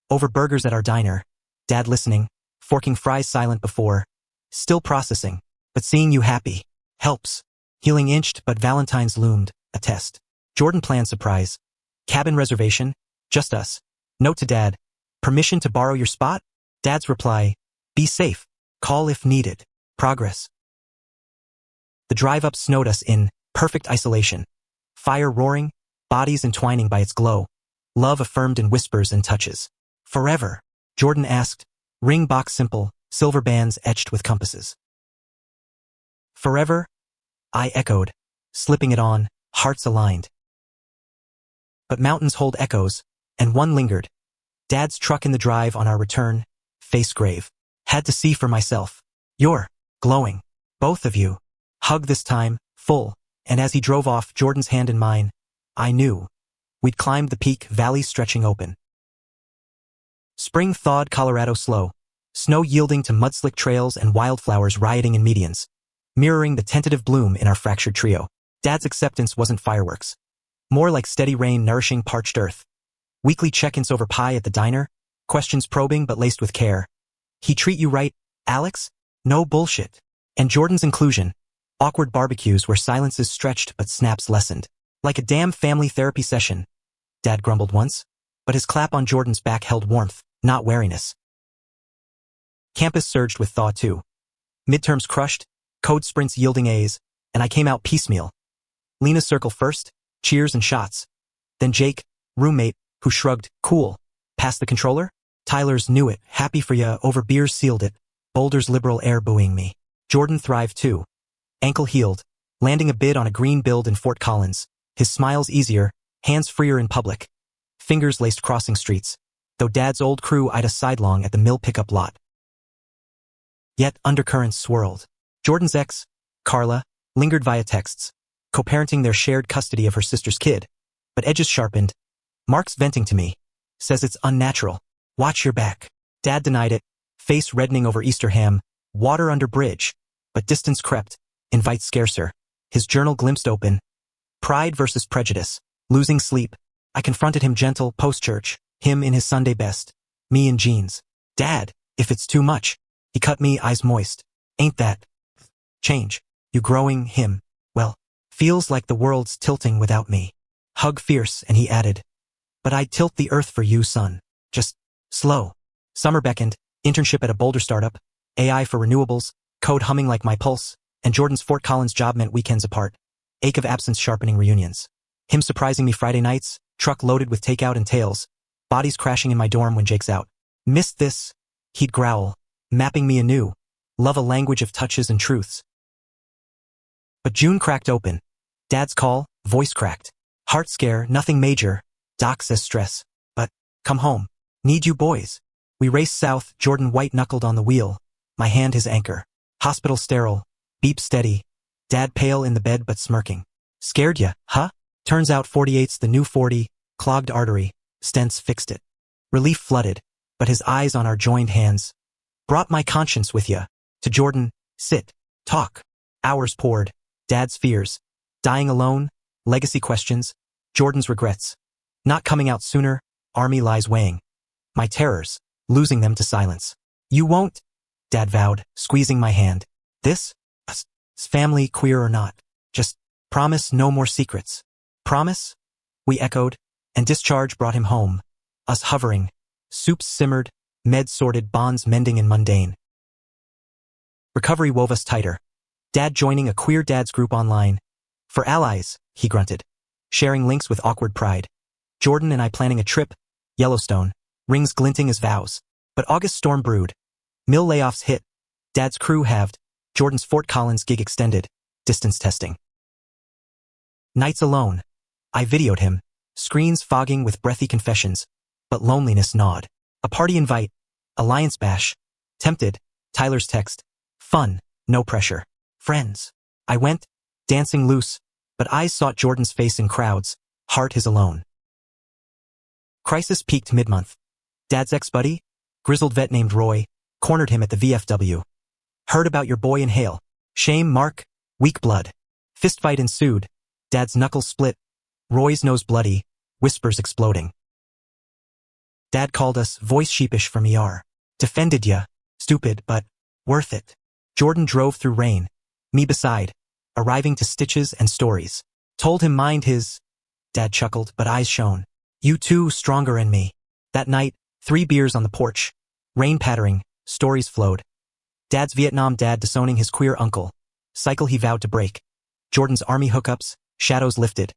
Over burgers at our diner. Dad listening, forking fries silent before. Still processing. But seeing you happy. Helps." Healing inched, but Valentine's loomed, a test. Jordan planned surprise. Cabin reservation, just us. Note to Dad. "Permission to borrow your spot?" Dad's reply. "Be safe. Call if needed." Progress. The drive up snowed us in perfect isolation. Fire roaring, bodies entwining by its glow. Love affirmed in whispers and touches. "Forever?" Jordan asked. Ring box simple, silver bands etched with compasses. "Forever?" I echoed, slipping it on, hearts aligned. But mountains hold echoes, and one lingered. Dad's truck in the drive on our return, face grave. Had to see for myself. "You're glowing. Both of you." Hug this time, full, and as he drove off, Jordan's hand in mine, I knew. We'd climbed the peak, valleys stretching open. Spring thawed Colorado slow, snow yielding to mudslick trails and wildflowers rioting in medians, mirroring the tentative bloom in our fractured trio. Dad's acceptance wasn't fireworks. More like steady rain nourishing parched earth. Weekly check-ins over pie at the diner, questions probing but laced with care. "He treat you right, Alex? No bullshit." And Jordan's inclusion. Awkward barbecues where silences stretched but snaps lessened. "Like a damn family therapy session," Dad grumbled once, but his clap on Jordan's back held warmth, not wariness. Campus surged with thaw too. Midterms crushed, code sprints yielding A's, and I came out piecemeal. Lena's circle first, cheers and shots. Then Jake, roommate, who shrugged, cool. Past the controller? Tyler's knew it, happy for ya, over beers sealed it. Boulder's liberal air buoying me. Jordan thrived too. Ankle healed, landing a bid on a green build in Fort Collins. His smile's easier, hands freer in public. Fingers laced crossing streets, though Dad's old crew eyed us sidelong at the mill pickup lot. Yet undercurrents swirled. Jordan's ex, Carla, lingered via texts, co-parenting their shared custody of her sister's kid, but edges sharpened. Mark's venting to me, says it's unnatural. Watch your back. Dad denied it, face reddening over Easter ham, water under bridge, but distance crept, invite scarcer. His journal glimpsed open. Pride versus prejudice, losing sleep. I confronted him gentle, post-church, him in his Sunday best, me in jeans. Dad, if it's too much. He cut me, eyes moist. Ain't that change? You growing him. Well, feels like the world's tilting without me. Hug fierce, and he added, but I'd tilt the earth for you, son. Just slow. Summer beckoned, internship at a Boulder startup, AI for renewables, code humming like my pulse, and Jordan's Fort Collins job meant weekends apart. Ache of absence sharpening reunions. Him surprising me Friday nights, truck loaded with takeout and tails, bodies crashing in my dorm when Jake's out. Missed this, he'd growl, mapping me anew. Love a language of touches and truths. But June cracked open. Dad's call, voice cracked. Heart scare, nothing major. Doc says stress. But, come home. Need you boys. We raced south, Jordan white-knuckled on the wheel. My hand his anchor. Hospital sterile. Beep steady. Dad pale in the bed but smirking. Scared ya, huh? Turns out 48's the new 40. Clogged artery. Stents fixed it. Relief flooded, but his eyes on our joined hands. Brought my conscience with ya. To Jordan, sit, talk. Hours poured. Dad's fears. Dying alone. Legacy questions. Jordan's regrets. Not coming out sooner. Army lies weighing. My terrors. Losing them to silence. You won't, Dad vowed, squeezing my hand. This? Us. Family, queer or not. Just promise no more secrets. Promise? We echoed, and discharge brought him home. Us hovering. Soups simmered, meds sorted, bonds mending and mundane. Recovery wove us tighter. Dad joining a queer dads group online. For allies, he grunted. Sharing links with awkward pride. Jordan and I planning a trip. Yellowstone. Rings glinting as vows. But August storm brewed. Mill layoffs hit. Dad's crew halved. Jordan's Fort Collins gig extended. Distance testing. Nights alone. I videoed him. Screens fogging with breathy confessions. But loneliness gnawed. A party invite. Alliance bash. Tempted. Tyler's text. Fun. No pressure. Friends. I went. Dancing loose. But eyes sought Jordan's face in crowds. Heart his alone. Crisis peaked mid-month. Dad's ex-buddy, grizzled vet named Roy, cornered him at the VFW. Heard about your boy in Hale. Shame, Mark, weak blood. Fistfight ensued. Dad's knuckles split. Roy's nose bloody, whispers exploding. Dad called us, voice sheepish from ER. Defended ya. Stupid, but worth it. Jordan drove through rain. Me beside. Arriving to stitches and stories. Told him mind his. Dad chuckled, but eyes shone. You too, stronger in me. That night, 3 beers on the porch. Rain pattering, stories flowed. Dad's Vietnam dad disowning his queer uncle. Cycle he vowed to break. Jordan's army hookups, shadows lifted.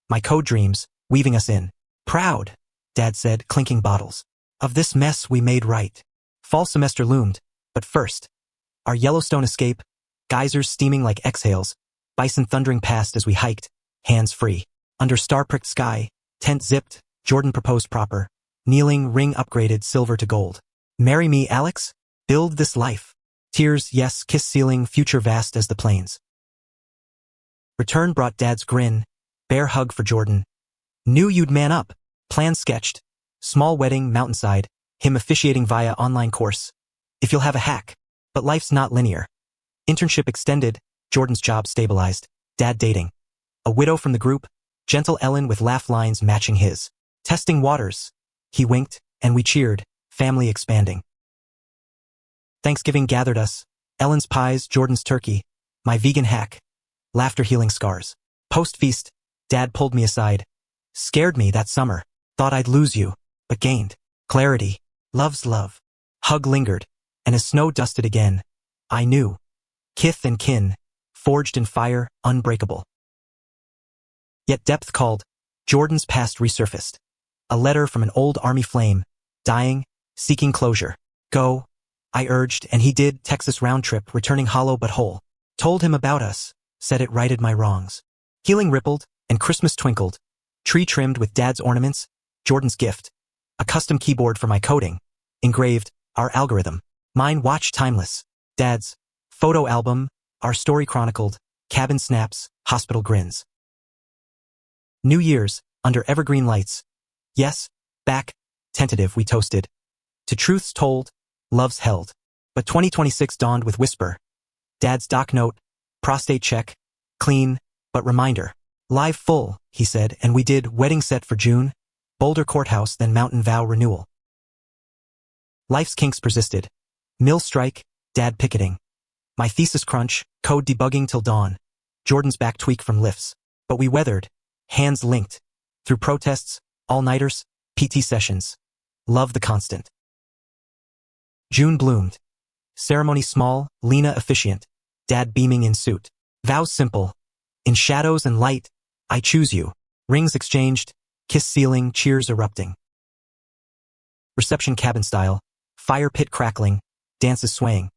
My code dreams, weaving us in. Proud, Dad said, clinking bottles. Of this mess we made right. Fall semester loomed, but first. Our Yellowstone escape, geysers steaming like exhales, bison thundering past as we hiked, hands free. Under star-pricked sky, tent zipped, Jordan proposed proper. Kneeling, ring upgraded, silver to gold. Marry me, Alex? Build this life. Tears, yes, kiss ceiling, future vast as the plains. Return brought Dad's grin. Bear hug for Jordan. Knew you'd man up. Plan sketched. Small wedding, mountainside. Him officiating via online course. If you'll have a hack. But life's not linear. Internship extended. Jordan's job stabilized. Dad dating. A widow from the group. Gentle Ellen with laugh lines matching his. Testing waters. He winked, and we cheered, family expanding. Thanksgiving gathered us. Ellen's pies, Jordan's turkey. My vegan hack. Laughter healing scars. Post-feast, Dad pulled me aside. Scared me that summer. Thought I'd lose you, but gained. Clarity. Love's love. Hug lingered, and as snow dusted again, I knew. Kith and kin. Forged in fire, unbreakable. Yet depth called. Jordan's past resurfaced. A letter from an old army flame. Dying, seeking closure. Go, I urged, and he did. Texas round trip, returning hollow but whole. Told him about us. Said it righted my wrongs. Healing rippled, And Christmas twinkled. Tree trimmed with Dad's ornaments, Jordan's gift. A custom keyboard for my coding. Engraved, our algorithm. Mine watch timeless. Dad's photo album, our story chronicled, cabin snaps, hospital grins. New Year's, under evergreen lights. Yes, back, tentative we toasted. To truths told, loves held. But 2026 dawned with whisper. Dad's doc note, prostate check, clean, but reminder. Live full, he said, and we did wedding set for June, Boulder Courthouse, then Mountain Vow renewal. Life's kinks persisted. Mill strike, Dad picketing. My thesis crunch, code debugging till dawn. Jordan's back tweak from lifts. But we weathered, hands linked. Through protests, all-nighters, PT sessions. Love the constant. June bloomed. Ceremony small, Lena officiant. Dad beaming in suit. Vows simple. In shadows and light, I choose you. Rings exchanged, kiss ceiling, cheers erupting. Reception cabin style. Fire pit crackling, dances swaying.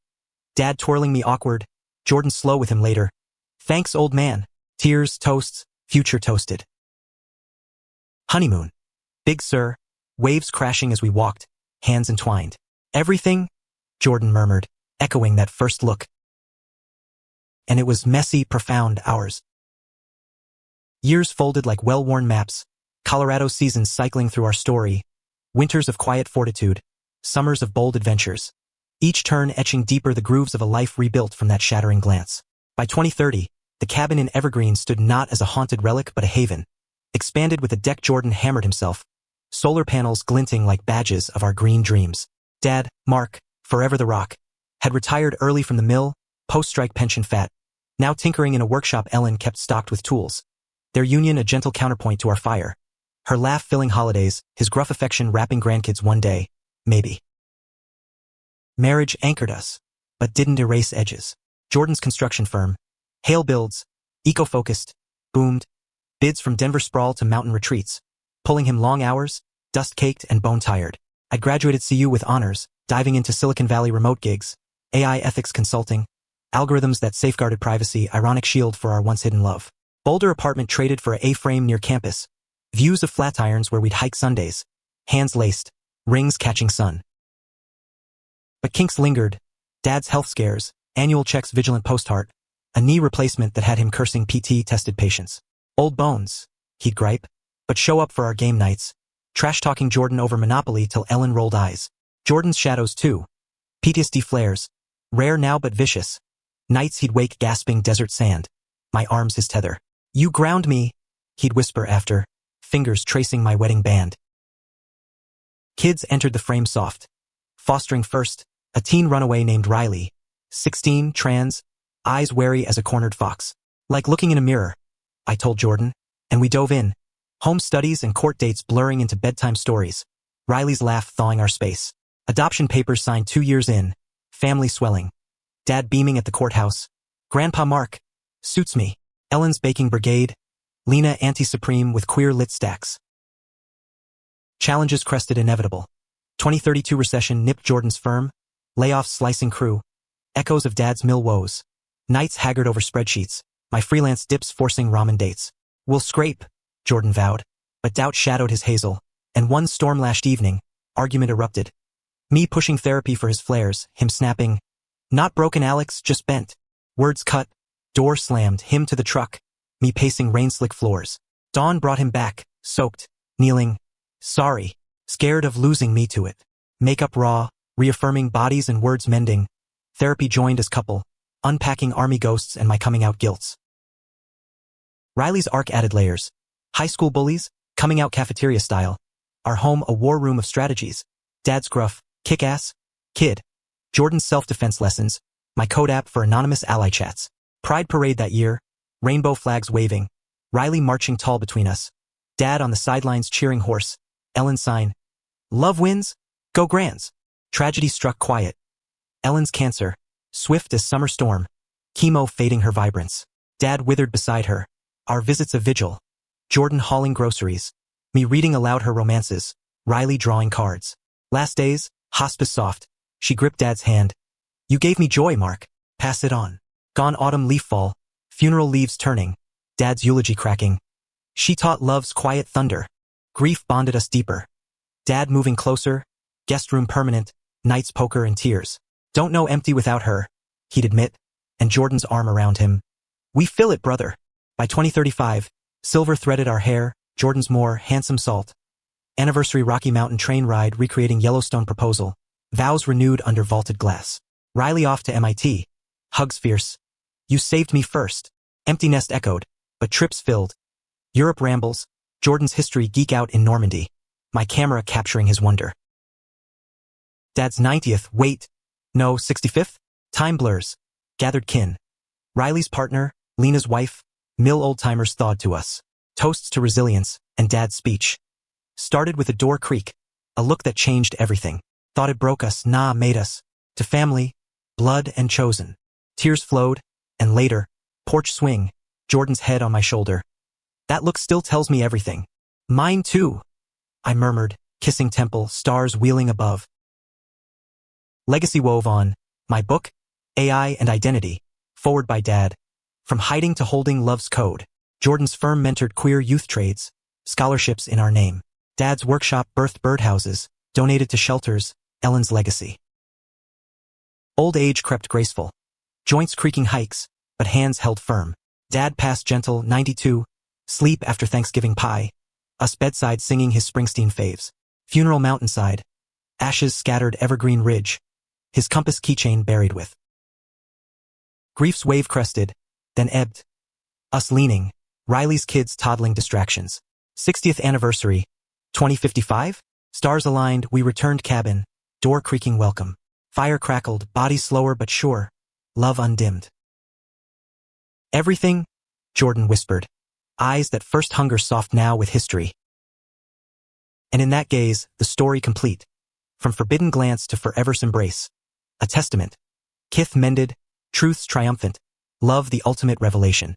Dad twirling me awkward, Jordan slow with him later. Thanks, old man. Tears, toasts, future toasted. Honeymoon. Big Sur, waves crashing as we walked, hands entwined. Everything? Jordan murmured, echoing that first look. And it was messy, profound hours. Years folded like well-worn maps, Colorado seasons cycling through our story, winters of quiet fortitude, summers of bold adventures. Each turn etching deeper the grooves of a life rebuilt from that shattering glance. By 2030, the cabin in Evergreen stood not as a haunted relic but a haven. Expanded with a deck Jordan hammered himself, solar panels glinting like badges of our green dreams. Dad, Mark, forever the rock, had retired early from the mill, post-strike pension fat. Now tinkering in a workshop Ellen kept stocked with tools. Their union a gentle counterpoint to our fire. Her laugh filling holidays, his gruff affection wrapping grandkids one day, maybe. Marriage anchored us, but didn't erase edges. Jordan's construction firm, Hale Builds, eco-focused, boomed, bids from Denver sprawl to mountain retreats, pulling him long hours, dust-caked and bone-tired. I graduated CU with honors, diving into Silicon Valley remote gigs, AI ethics consulting, algorithms that safeguarded privacy, ironic shield for our once-hidden love. Boulder apartment traded for a A-frame near campus, views of Flatirons where we'd hike Sundays, hands laced, rings catching sun. But kinks lingered, Dad's health scares, annual checks vigilant post-heart, a knee replacement that had him cursing PT-tested patients. Old bones, he'd gripe, but show up for our game nights, trash-talking Jordan over Monopoly till Ellen rolled eyes. Jordan's shadows too. PTSD flares, rare now but vicious. Nights he'd wake gasping desert sand, my arms his tether. You ground me, he'd whisper after, fingers tracing my wedding band. Kids entered the frame soft. Fostering first, a teen runaway named Riley, 16, trans, eyes wary as a cornered fox. Like looking in a mirror, I told Jordan, and we dove in. Home studies and court dates blurring into bedtime stories. Riley's laugh thawing our space. Adoption papers signed 2 years in. Family swelling. Dad beaming at the courthouse. Grandpa Mark. Suits me. Ellen's baking brigade. Lena anti-supreme with queer lit stacks. Challenges crested inevitable. 2032 recession nipped Jordan's firm. Layoffs slicing crew. Echoes of Dad's mill woes. Nights haggard over spreadsheets. My freelance dips forcing ramen dates. We'll scrape, Jordan vowed. But doubt shadowed his hazel. And one storm-lashed evening, argument erupted. Me pushing therapy for his flares, him snapping. Not broken, Alex, just bent. Words cut. Door slammed, him to the truck. Me pacing rain-slick floors. Dawn brought him back, soaked, kneeling. Sorry, scared of losing me to it. Makeup raw, reaffirming bodies and words mending. Therapy joined as couple, unpacking army ghosts and my coming out guilts. Riley's arc added layers. High school bullies, coming out cafeteria style. Our home a war room of strategies. Dad's gruff, kick-ass, kid. Jordan's self-defense lessons, my code app for anonymous ally chats. Pride parade that year, rainbow flags waving. Riley marching tall between us. Dad on the sidelines cheering horse. Ellen's sign. Love wins, go Grands. Tragedy struck quiet. Ellen's cancer, swift as summer storm. Chemo fading her vibrance. Dad withered beside her. Our visits a vigil. Jordan hauling groceries. Me reading aloud her romances. Riley drawing cards. Last days, hospice soft. She gripped Dad's hand. You gave me joy, Mark. Pass it on. Gone autumn leaf fall. Funeral leaves turning. Dad's eulogy cracking. She taught love's quiet thunder. Grief bonded us deeper. Dad moving closer, guest room permanent, nights poker and tears. Don't know empty without her, he'd admit, and Jordan's arm around him. We fill it, brother. By 2035, silver threaded our hair, Jordan's more handsome salt. Anniversary Rocky Mountain train ride recreating Yellowstone proposal. Vows renewed under vaulted glass. Riley off to MIT. Hugs fierce. You saved me first. Empty nest echoed, but trips filled. Europe rambles. Jordan's history geek out in Normandy. My camera capturing his wonder. Dad's 90th, wait. No, 65th? Time blurs. Gathered kin. Riley's partner, Lena's wife, mill old-timers thawed to us. Toasts to resilience, and Dad's speech. Started with a door creak. A look that changed everything. Thought it broke us, nah, made us. To family, blood and chosen. Tears flowed, and later, porch swing, Jordan's head on my shoulder. That look still tells me everything. Mine too, I murmured, kissing temple, stars wheeling above. Legacy wove on, my book, AI and Identity, forward by Dad. From hiding to holding love's code. Jordan's firm mentored queer youth trades, scholarships in our name. Dad's workshop birthed birdhouses, donated to shelters, Ellen's legacy. Old age crept graceful. Joints creaking hikes, but hands held firm. Dad passed gentle, 92, sleep after Thanksgiving pie, us bedside singing his Springsteen faves. Funeral mountainside, ashes scattered evergreen ridge, his compass keychain buried with. Grief's wave crested, then ebbed. Us leaning, Riley's kids toddling distractions. 60th anniversary, 2055? Stars aligned, we returned cabin, door creaking welcome. Fire crackled, body slower but sure, love undimmed. Everything, Jordan whispered, eyes that first hunger soft now with history. And in that gaze, the story complete. From forbidden glance to forever's embrace. A testament. Kith mended, truths triumphant, love the ultimate revelation.